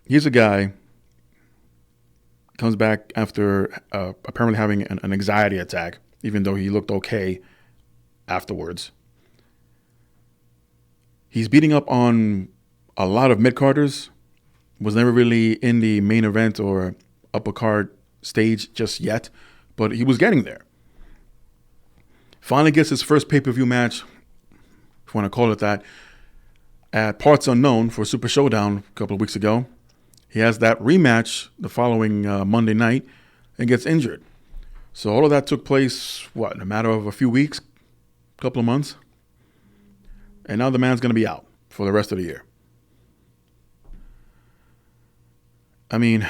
He's a guy, comes back after apparently having an anxiety attack, even though he looked okay afterwards. He's beating up on a lot of mid-carders, was never really in the main event or upper card stage just yet, but he was getting there. Finally gets his first pay-per-view match, if you want to call it that, at Parts Unknown for Super Showdown a couple of weeks ago. He has that rematch the following Monday night and gets injured. So all of that took place, in a matter of a few weeks, a couple of months. And now the man's going to be out for the rest of the year. I mean,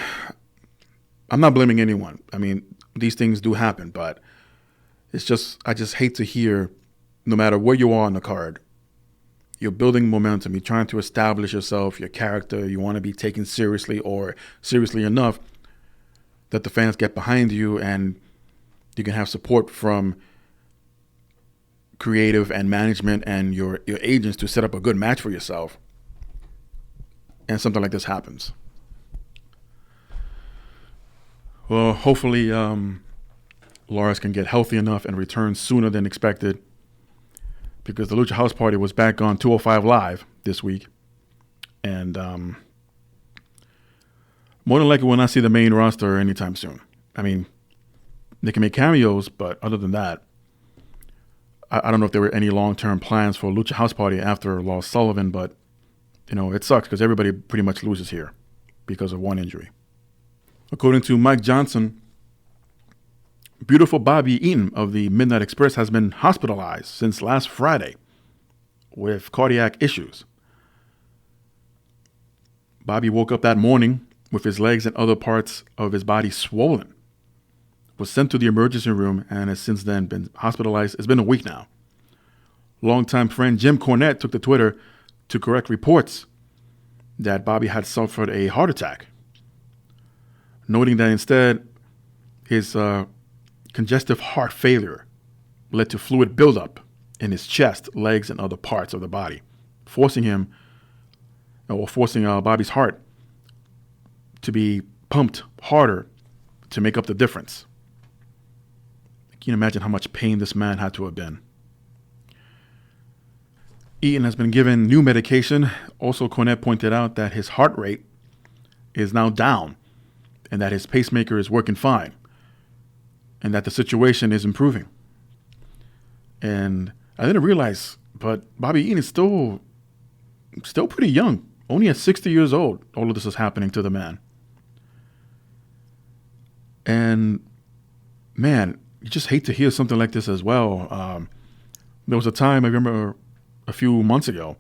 I'm not blaming anyone. I mean, these things do happen, but it's just, I just hate to hear, no matter where you are on the card, you're building momentum, you're trying to establish yourself, your character, you want to be taken seriously or seriously enough that the fans get behind you and you can have support from creative and management and your agents to set up a good match for yourself. And something like this happens. Well, hopefully Lars can get healthy enough and return sooner than expected, because the Lucha House Party was back on 205 Live this week. And more than likely we'll not see the main roster anytime soon. I mean, they can make cameos, but other than that, I don't know if there were any long-term plans for Lucha House Party after Lars Sullivan, but, it sucks because everybody pretty much loses here because of one injury. According to Mike Johnson, beautiful Bobby Eaton of the Midnight Express has been hospitalized since last Friday with cardiac issues. Bobby woke up that morning with his legs and other parts of his body swollen, was sent to the emergency room, and has since then been hospitalized. It's been a week now. Longtime friend Jim Cornette took to Twitter to correct reports that Bobby had suffered a heart attack, noting that instead his congestive heart failure led to fluid buildup in his chest, legs, and other parts of the body, forcing Bobby's heart to be pumped harder to make up the difference. Can you imagine how much pain this man had to have been? Eaton has been given new medication. Also, Cornette pointed out that his heart rate is now down and that his pacemaker is working fine and that the situation is improving. And I didn't realize, but Bobby Eaton is still pretty young. Only at 60 years old, all of this is happening to the man. And, man, you just hate to hear something like this as well. There was a time, I remember a few months ago,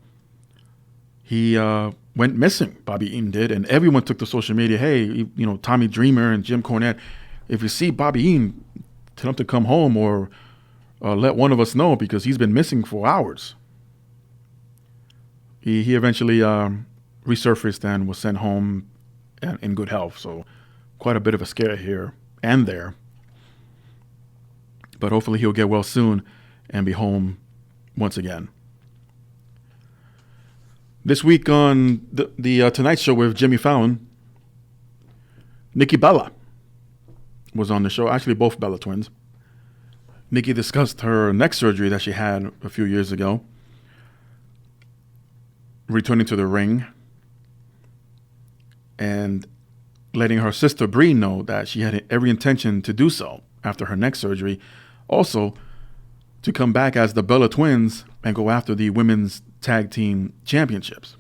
he went missing, Bobby Eaton did, and everyone took to social media, hey, Tommy Dreamer and Jim Cornette, if you see Bobby Eaton, tell him to come home or let one of us know because he's been missing for hours. He eventually resurfaced and was sent home in good health, so quite a bit of a scare here and there. But hopefully he'll get well soon and be home once again. This week on the Tonight Show with Jimmy Fallon, Nikki Bella was on the show. Actually, both Bella twins. Nikki discussed her neck surgery that she had a few years ago, returning to the ring, and letting her sister Bree know that she had every intention to do so after her neck surgery. Also, to come back as the Bella Twins and go after the women's tag team championships.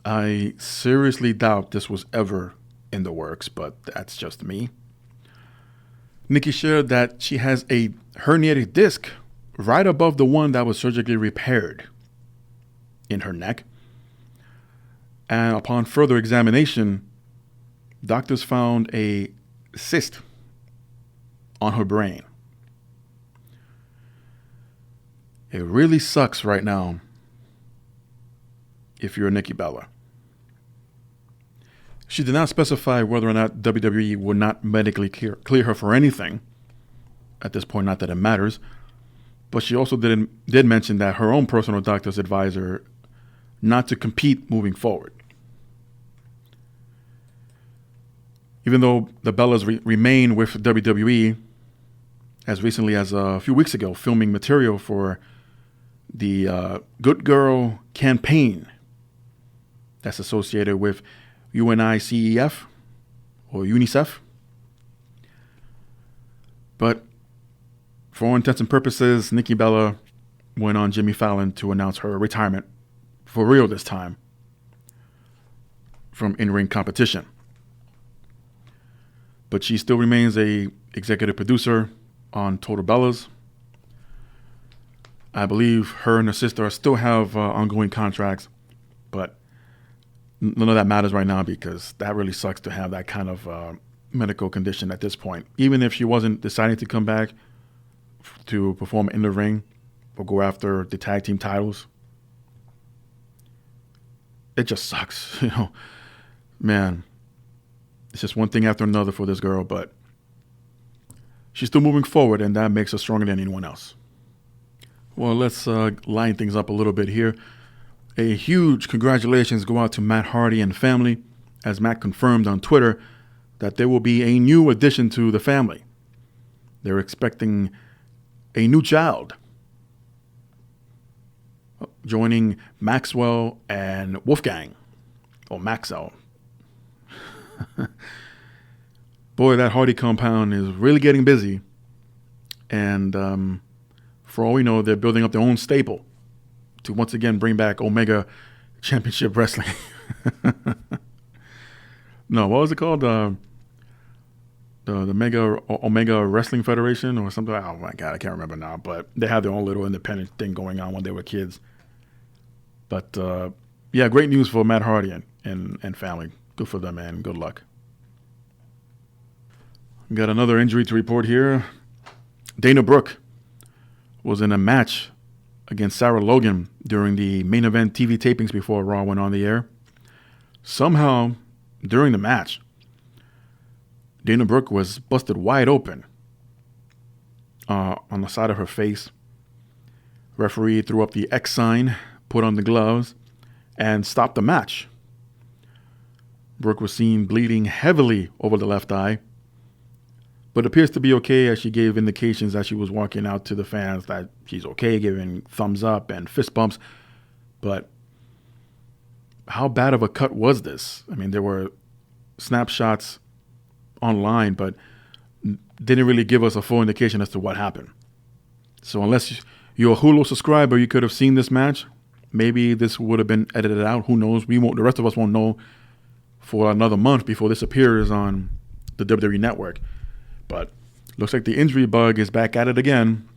I seriously doubt this was ever in the works, but that's just me. Nikki shared that she has a herniated disc right above the one that was surgically repaired in her neck. And upon further examination, doctors found a cyst on her brain. It really sucks right now if you're Nikki Bella. She did not specify whether or not WWE would not medically clear her for anything. At this point, not that it matters. But she also did mention that her own personal doctor's advised her not to compete moving forward. Even though the Bellas remain with WWE, as recently as a few weeks ago, filming material for the Good Girl campaign that's associated with UNICEF or UNICEF. But for all intents and purposes, Nikki Bella went on Jimmy Fallon to announce her retirement for real this time from in-ring competition. But she still remains a executive producer on Total Bellas. I believe her and her sister still have ongoing contracts, but none of that matters right now because that really sucks to have that kind of medical condition at this point. Even if she wasn't deciding to come back to perform in the ring or go after the tag team titles, it just sucks. Man, it's just one thing after another for this girl, but she's still moving forward, and that makes her stronger than anyone else. Well, let's line things up a little bit here. A huge congratulations go out to Matt Hardy and family, as Matt confirmed on Twitter that there will be a new addition to the family. They're expecting a new child, joining Maxwell and Wolfgang, or Maxwell. Boy, that Hardy compound is really getting busy. And for all we know, they're building up their own stable to once again bring back Omega Championship Wrestling. No, what was it called? The Omega Wrestling Federation or something. Oh my God, I can't remember now. But they had their own little independent thing going on when they were kids. But yeah, great news for Matt Hardy and family. Good for them, man. Good luck. Got another injury to report here. Dana Brooke was in a match against Sarah Logan during the main event TV tapings before Raw went on the air. Somehow, during the match, Dana Brooke was busted wide open on the side of her face. Referee threw up the X sign, put on the gloves, and stopped the match. Brooke was seen bleeding heavily over the left eye, but appears to be okay as she gave indications as she was walking out to the fans that she's okay, giving thumbs up and fist bumps. But how bad of a cut was this? I mean, there were snapshots online, but didn't really give us a full indication as to what happened. So unless you're a Hulu subscriber, you could have seen this match. Maybe this would have been edited out. Who knows? We won't. The rest of us won't know for another month before this appears on the WWE Network. But looks like the injury bug is back at it again.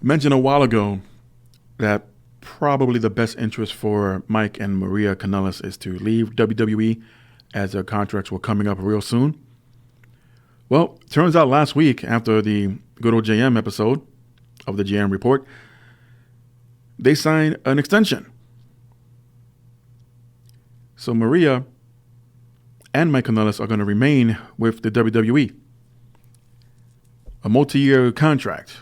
Mentioned a while ago that probably the best interest for Mike and Maria Kanellis is to leave WWE as their contracts were coming up real soon. Well, turns out last week after the Good Old JM episode of the JM Report, they signed an extension. So Maria and Mike Kanellis are going to remain with the WWE. A multi-year contract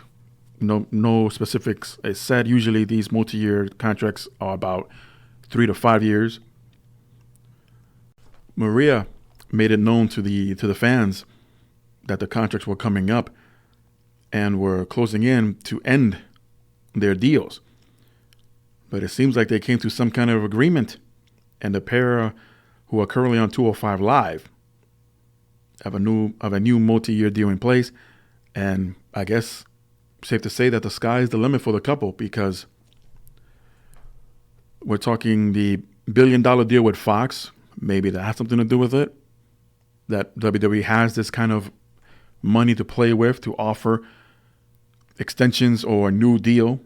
No specifics is said. Usually these multi-year contracts are about 3 to 5 years. Maria made it known to the fans that the contracts were coming up and were closing in to end their deals. But it seems like they came to some kind of agreement, and the pair who are currently on 205 Live have a new multi-year deal in place. And I guess safe to say that the sky is the limit for the couple, because we're talking the $1 billion deal with Fox. Maybe that has something to do with it, that WWE has this kind of money to play with to offer extensions or a new deal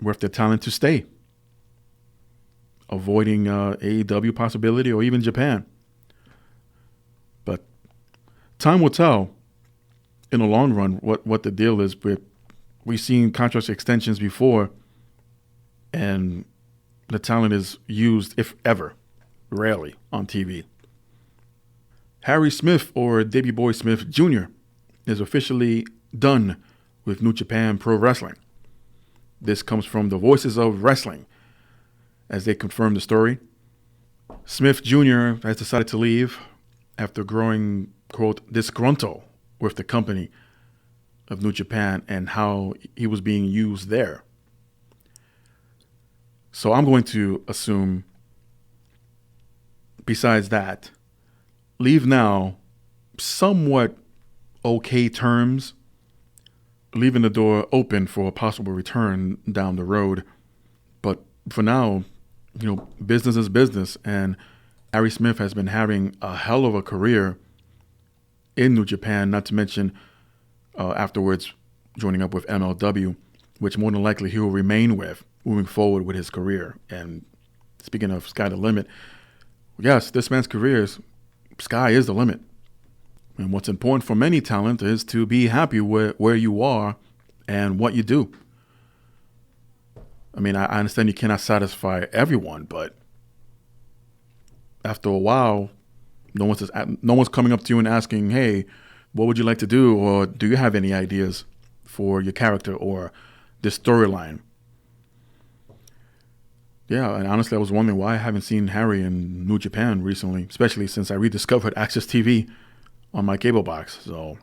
with the talent to stay, avoiding AEW possibility or even Japan. But time will tell in the long run what the deal is. We've seen contract extensions before, and the talent is used, if ever, rarely on TV. Harry Smith, or Davey Boy Smith Jr., is officially done with New Japan Pro Wrestling. This comes from the Voices of Wrestling, as they confirm the story. Smith Jr. has decided to leave after growing, quote, disgruntled with the company of New Japan and how he was being used there. So I'm going to assume, besides that, leave now, somewhat okay terms, leaving the door open for a possible return down the road. But for now, business is business, and Harry Smith has been having a hell of a career in New Japan, not to mention afterwards joining up with MLW, which more than likely he will remain with moving forward with his career. And speaking of sky the limit, yes, this man's career sky is the limit. And what's important for many talent is to be happy where you are and what you do. I mean, I understand you cannot satisfy everyone, but after a while, no one's coming up to you and asking, hey, what would you like to do? Or do you have any ideas for your character or this storyline? Yeah, and honestly, I was wondering why I haven't seen Harry in New Japan recently, especially since I rediscovered Access TV on my cable box. So,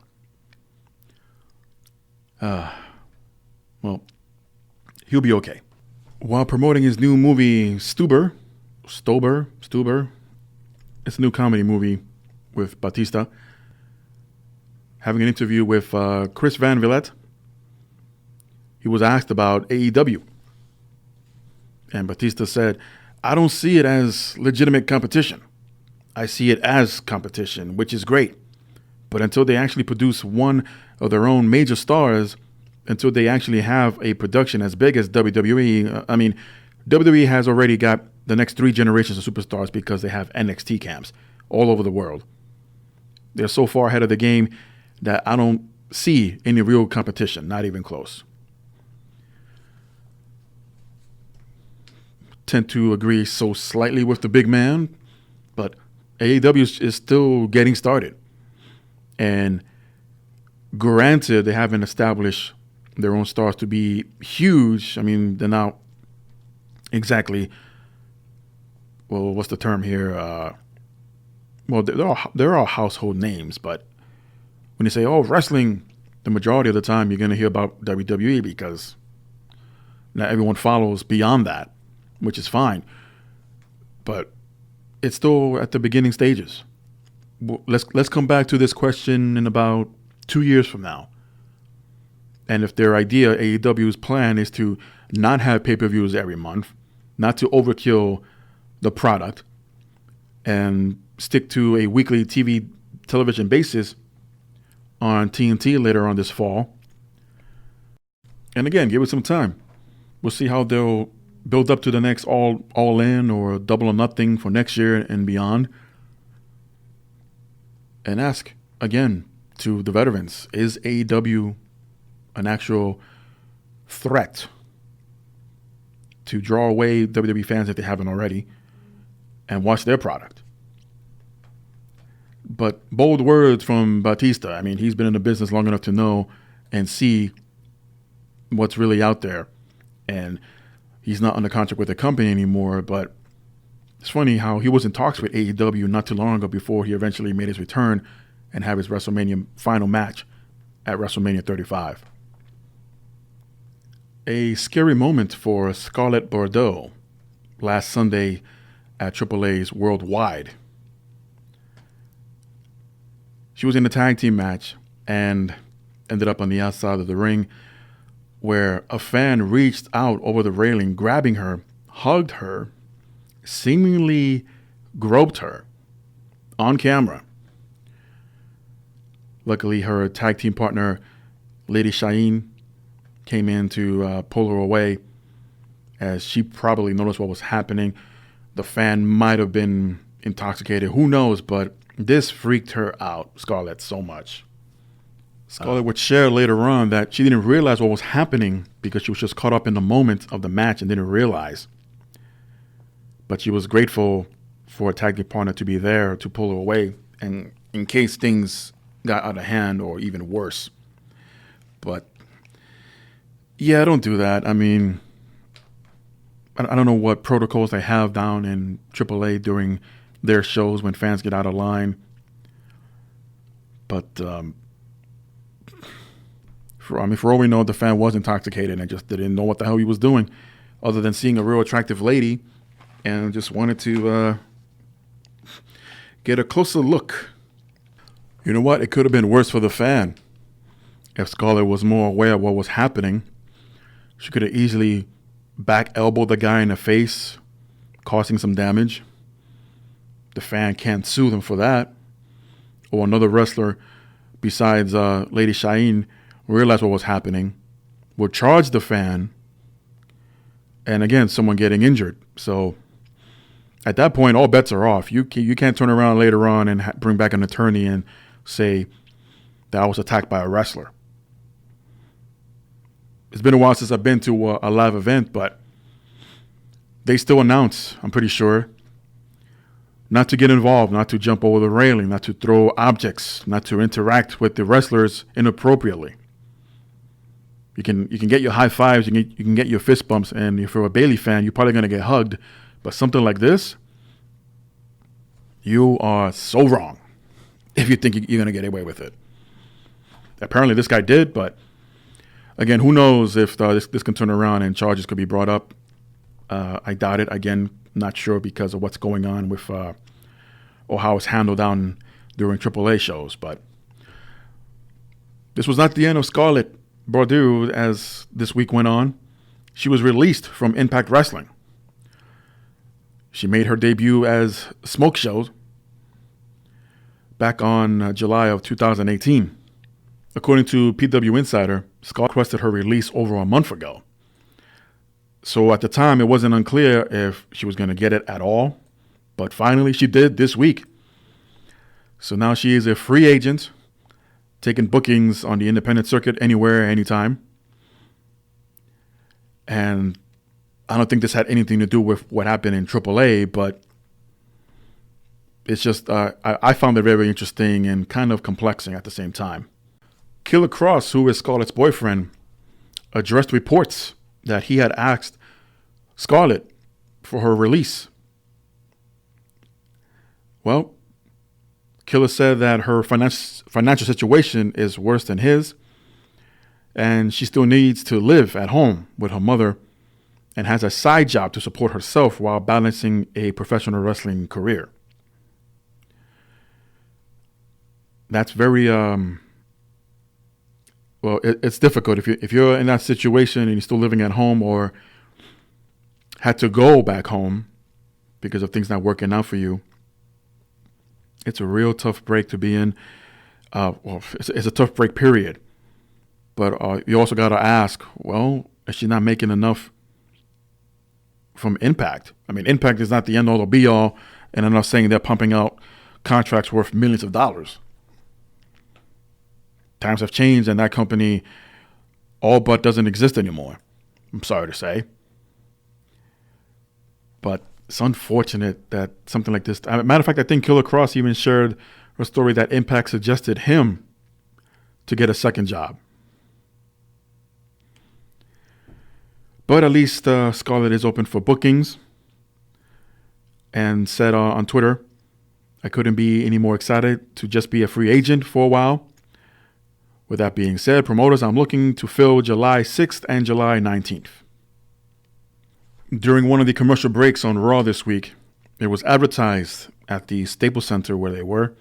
well, he'll be okay. While promoting his new movie, Stuber, it's a new comedy movie with Batista, having an interview with Chris Van Vliet, he was asked about AEW. And Batista said, I don't see it as legitimate competition. I see it as competition, which is great. But until they actually produce one of their own major stars, until they actually have a production as big as WWE, WWE has already got the next 3 generations of superstars because they have NXT camps all over the world. They're so far ahead of the game that I don't see any real competition, not even close. Tend to agree so slightly with the big man, but AEW is still getting started. And granted, they haven't established their own stars to be huge. I mean, they're not exactly, well, what's the term here? They're all household names, but when you say, wrestling, the majority of the time you're going to hear about WWE because not everyone follows beyond that, which is fine. But it's still at the beginning stages. Let's come back to this question in about 2 years from now. And if their idea, AEW's plan, is to not have pay-per-views every month, not to overkill the product, and stick to a weekly television basis on TNT later on this fall. And again, give it some time. We'll see how they'll build up to the next all in or double or nothing for next year and beyond. And ask again to the veterans, is AEW an actual threat to draw away WWE fans if they haven't already and watch their product? But bold words from Batista. I mean, he's been in the business long enough to know and see what's really out there. And he's not under contract with the company anymore, but it's funny how he was in talks with AEW not too long ago before he eventually made his return and have his WrestleMania final match at WrestleMania 35. A scary moment for Scarlett Bordeaux last Sunday at AAA's Worldwide. She was in a tag team match and ended up on the outside of the ring where a fan reached out over the railing, grabbing her, hugged her, seemingly groped her on camera. Luckily, her tag team partner, Lady Cheyenne, came in to pull her away as she probably noticed what was happening. The fan might have been intoxicated. Who knows? But this freaked her out, Scarlett, so much. Scarlett would share later on that she didn't realize what was happening because she was just caught up in the moment of the match and didn't realize. But she was grateful for a tag team partner to be there to pull her away and in case things got out of hand or even worse. But yeah, don't do that. I mean, I don't know what protocols they have down in AAA during their shows when fans get out of line. But for all we know, the fan was intoxicated and just didn't know what the hell he was doing, other than seeing a real attractive lady, and just wanted to get a closer look. You know what? It could have been worse for the fan. If Scarlett was more aware of what was happening, she could have easily back elbowed the guy in the face, causing some damage. The fan can't sue them for that. Or another wrestler besides Lady Cheyenne realized what was happening, would charge the fan, and again, someone getting injured. So at that point, all bets are off. You can't turn around later on and bring back an attorney and say that I was attacked by a wrestler. It's been a while since I've been to a live event, but they still announce, I'm pretty sure, not to get involved, not to jump over the railing, not to throw objects, not to interact with the wrestlers inappropriately. You can get your high fives, you can get your fist bumps, and if you're a Bayley fan, you're probably going to get hugged. But something like this, you are so wrong if you think you're going to get away with it. Apparently this guy did, but again, who knows if this can turn around and charges could be brought up. I doubt it. Again, not sure because of what's going on with or how it's handled down during AAA shows. But this was not the end of Scarlett Bordeaux as this week went on. She was released from Impact Wrestling. She made her debut as Smoke Show back on July of 2018. According to PW Insider, Scarlett requested her release over a month ago. So at the time, it wasn't unclear if she was going to get it at all. But finally, she did this week. So now she is a free agent, taking bookings on the independent circuit anywhere, anytime. And I don't think this had anything to do with what happened in AAA, but it's just, I found it very interesting and kind of complexing at the same time. Killer Kross, who is Scarlett's boyfriend, addressed reports that he had asked Scarlett for her release. Well, Killer said that her financial situation is worse than his, and she still needs to live at home with her mother and has a side job to support herself while balancing a professional wrestling career. That's very well, it's difficult if you're in that situation and you're still living at home or had to go back home because of things not working out for you. It's a real tough break to be in. It's a tough break, period. But you also got to ask, well, is she not making enough from Impact? I mean, Impact is not the end all or be all, and I'm not saying they're pumping out contracts worth millions of dollars. Times have changed, and that company all but doesn't exist anymore. I'm sorry to say. But it's unfortunate that something like this. Matter of fact, I think Killer Kross even shared a story that Impact suggested him to get a second job. But at least Scarlett is open for bookings and said on Twitter, I couldn't be any more excited to just be a free agent for a while. With that being said, promoters, I'm looking to fill July 6th and July 19th. During one of the commercial breaks on Raw this week, it was advertised at the Staples Center where they were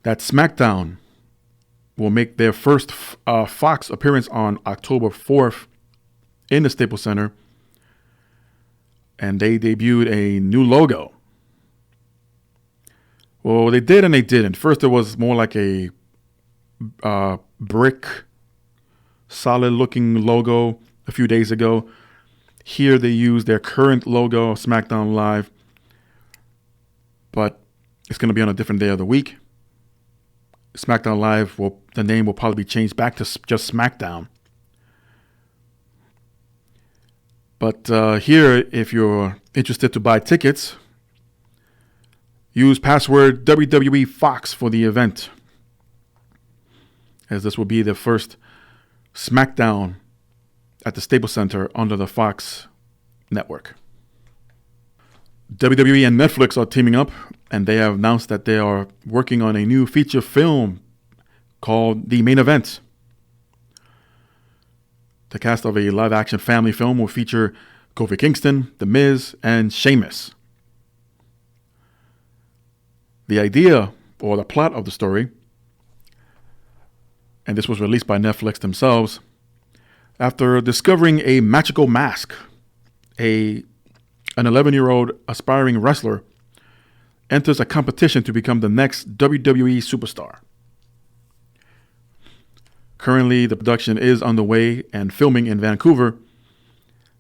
that Smackdown will make their first Fox appearance on October 4th in the Staples Center, and they debuted a new logo. Well, they did and they didn't. First, it was more like a brick, solid-looking logo a few days ago. Here, they used their current logo, SmackDown Live, but it's going to be on a different day of the week. SmackDown Live, the name will probably be changed back to just SmackDown. But here, if you're interested to buy tickets, use password WWE Fox for the event, as this will be the first SmackDown at the Staples Center under the Fox network. WWE and Netflix are teaming up, and they have announced that they are working on a new feature film called The Main Event. The cast of a live-action family film will feature Kofi Kingston, The Miz, and Sheamus. The idea, or the plot of the story, and this was released by Netflix themselves, after discovering a magical mask, an 11-year-old aspiring wrestler enters a competition to become the next WWE superstar. Currently, the production is underway and filming in Vancouver,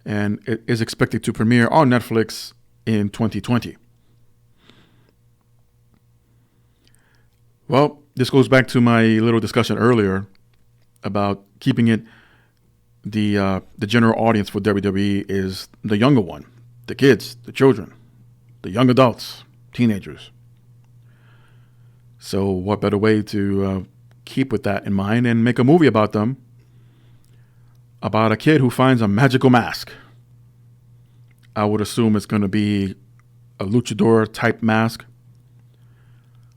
and it is expected to premiere on Netflix in 2020. Well, this goes back to my little discussion earlier about keeping it the general audience for WWE is the younger one, the kids, the children, the young adults, teenagers. So what better way to keep with that in mind and make a movie about them, about a kid who finds a magical mask. I would assume it's going to be a luchador type mask,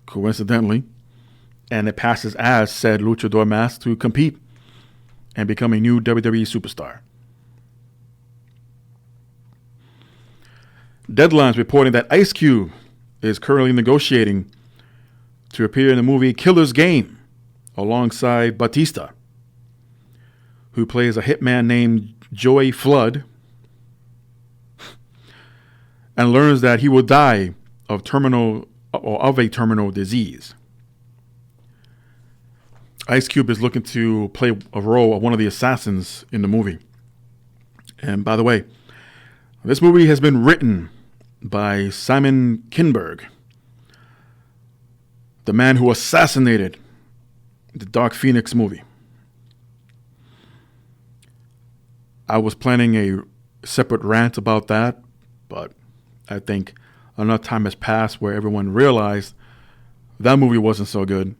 coincidentally, and it passes as said luchador mask to compete and become a new WWE superstar. Deadline's reporting that Ice Cube is currently negotiating to appear in the movie Killer's Game alongside Batista, who plays a hitman named Joey Flood, and learns that he will die of a terminal disease. Ice Cube is looking to play a role of one of the assassins in the movie. And by the way, this movie has been written by Simon Kinberg, the man who assassinated the Dark Phoenix movie. I was planning a separate rant about that, but I think enough time has passed where everyone realized that movie wasn't so good.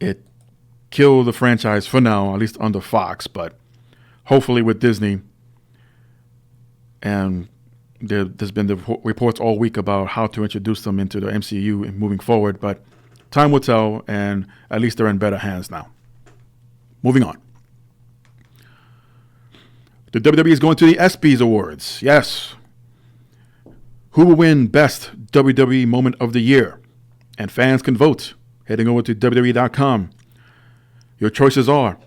It killed the franchise for now, at least under Fox, but hopefully with Disney. And there's been the reports all week about how to introduce them into the MCU and moving forward, but time will tell, and at least they're in better hands now. Moving on. The WWE is going to the ESPYs Awards. Yes. Who will win Best WWE Moment of the Year? And fans can vote. Heading over to WWE.com. Your choices are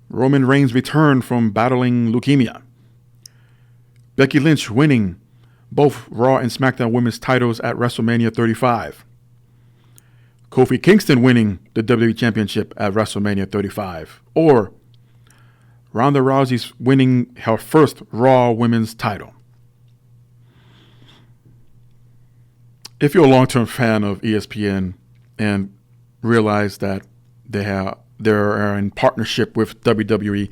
Roman Reigns' return from battling leukemia, Becky Lynch winning both Raw and SmackDown Women's titles at WrestleMania 35, Kofi Kingston winning the WWE Championship at WrestleMania 35, or Ronda Rousey's winning her first Raw Women's title. If you're a long-term fan of ESPN and realize that they're in partnership with WWE,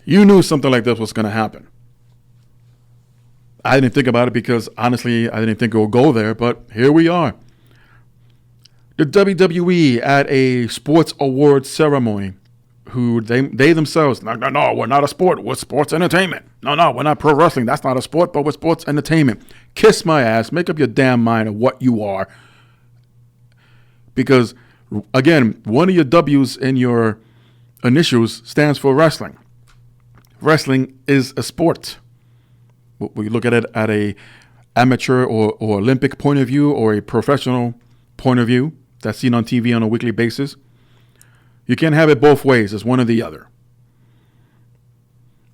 you knew something like this was going to happen. I didn't think about it because, honestly, I didn't think it would go there, but here we are. The WWE at a sports awards ceremony who they themselves, no, we're not a sport. We're sports entertainment. No, we're not pro wrestling. That's not a sport, but we're sports entertainment. Kiss my ass. Make up your damn mind of what you are. Because, again, one of your W's in your initials stands for wrestling. Wrestling is a sport. We look at it at a amateur or Olympic point of view or a professional point of view that's seen on TV on a weekly basis. You can't have it both ways. It's one or the other.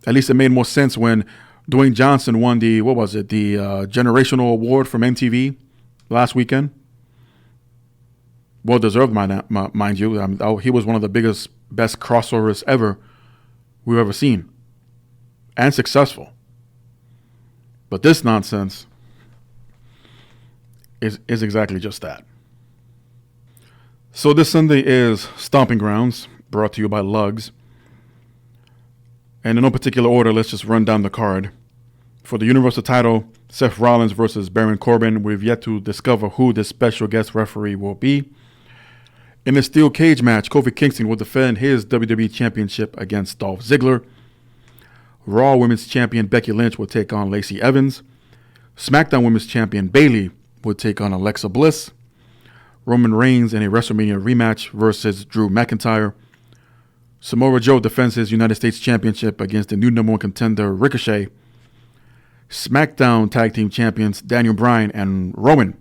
At least it made more sense when Dwayne Johnson won the Generational Award from MTV last weekend. Well deserved, mind you. He was one of the best crossovers ever we've ever seen. And successful. But this nonsense is exactly just that. So this Sunday is Stomping Grounds, brought to you by Lugs. And in no particular order, let's just run down the card. For the Universal title, Seth Rollins versus Baron Corbin. We've yet to discover who this special guest referee will be. In a steel cage match, Kofi Kingston will defend his WWE Championship against Dolph Ziggler. Raw Women's Champion Becky Lynch will take on Lacey Evans. SmackDown Women's Champion Bayley will take on Alexa Bliss. Roman Reigns in a WrestleMania rematch versus Drew McIntyre. Samoa Joe defends his United States Championship against the new number one contender Ricochet. SmackDown Tag Team Champions Daniel Bryan and Rowan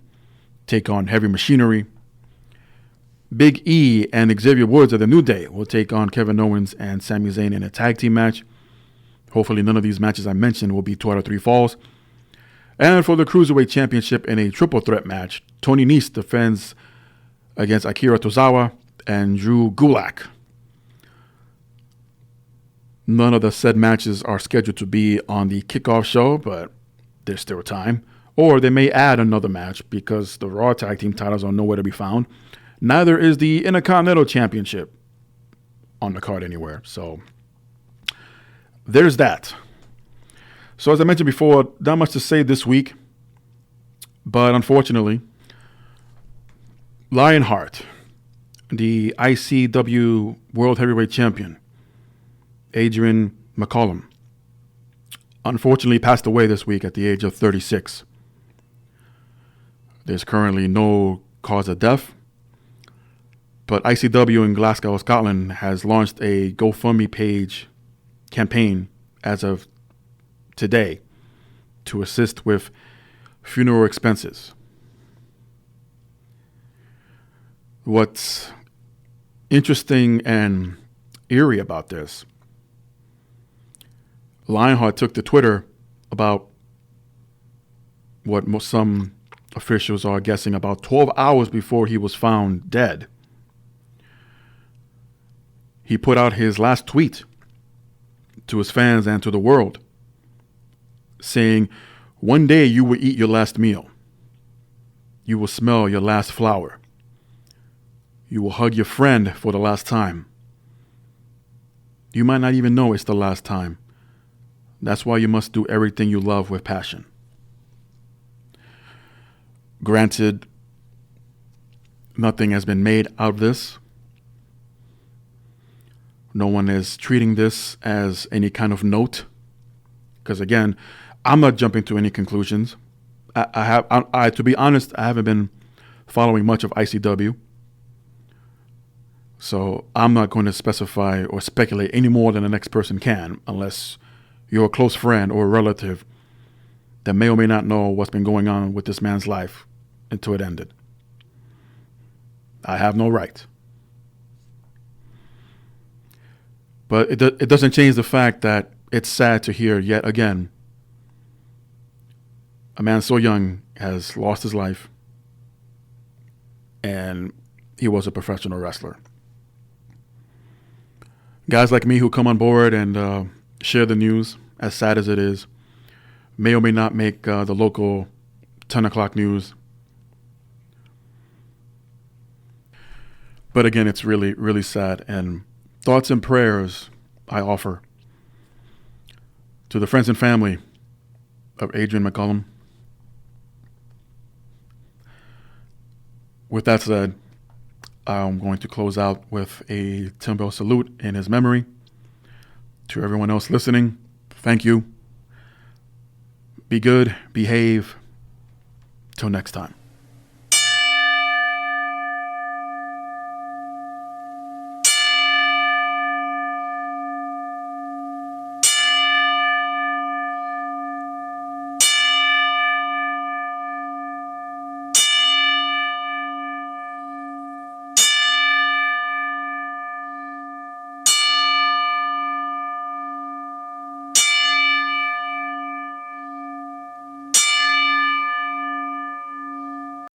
take on Heavy Machinery. Big E and Xavier Woods of the New Day will take on Kevin Owens and Sami Zayn in a tag team match. Hopefully none of these matches I mentioned will be 2 out of 3 falls. And for the Cruiserweight Championship in a triple threat match, Tony Nese defends against Akira Tozawa and Drew Gulak. None of the said matches are scheduled to be on the kickoff show, but there's still time. Or they may add another match because the Raw Tag Team titles are nowhere to be found. Neither is the Intercontinental Championship on the card anywhere. So there's that. So as I mentioned before, not much to say this week. But unfortunately, Lionheart, the ICW World Heavyweight Champion, Adrian McCollum, unfortunately passed away this week at the age of 36. There's currently no cause of death, but ICW in Glasgow, Scotland has launched a GoFundMe page campaign as of today to assist with funeral expenses. What's interesting and eerie about this, Lionheart took to Twitter about what some officials are guessing about 12 hours before he was found dead. He put out his last tweet to his fans and to the world, saying, "One day you will eat your last meal. You will smell your last flower. You will hug your friend for the last time. You might not even know it's the last time. That's why you must do everything you love with passion." Granted, nothing has been made out of this. No one is treating this as any kind of note. Because again, I'm not jumping to any conclusions. To be honest, I haven't been following much of ICW. So I'm not going to specify or speculate any more than the next person can, unless you're a close friend or a relative that may or may not know what's been going on with this man's life until it ended. I have no right. But it doesn't change the fact that it's sad to hear yet again a man so young has lost his life, and he was a professional wrestler. Guys like me who come on board and share the news, as sad as it is, may or may not make the local 10 o'clock news. But again, it's really, really sad. And thoughts and prayers I offer to the friends and family of Adrian McCollum. With that said, I'm going to close out with a 10-bell salute in his memory. To everyone else listening, thank you. Be good, behave. Till next time.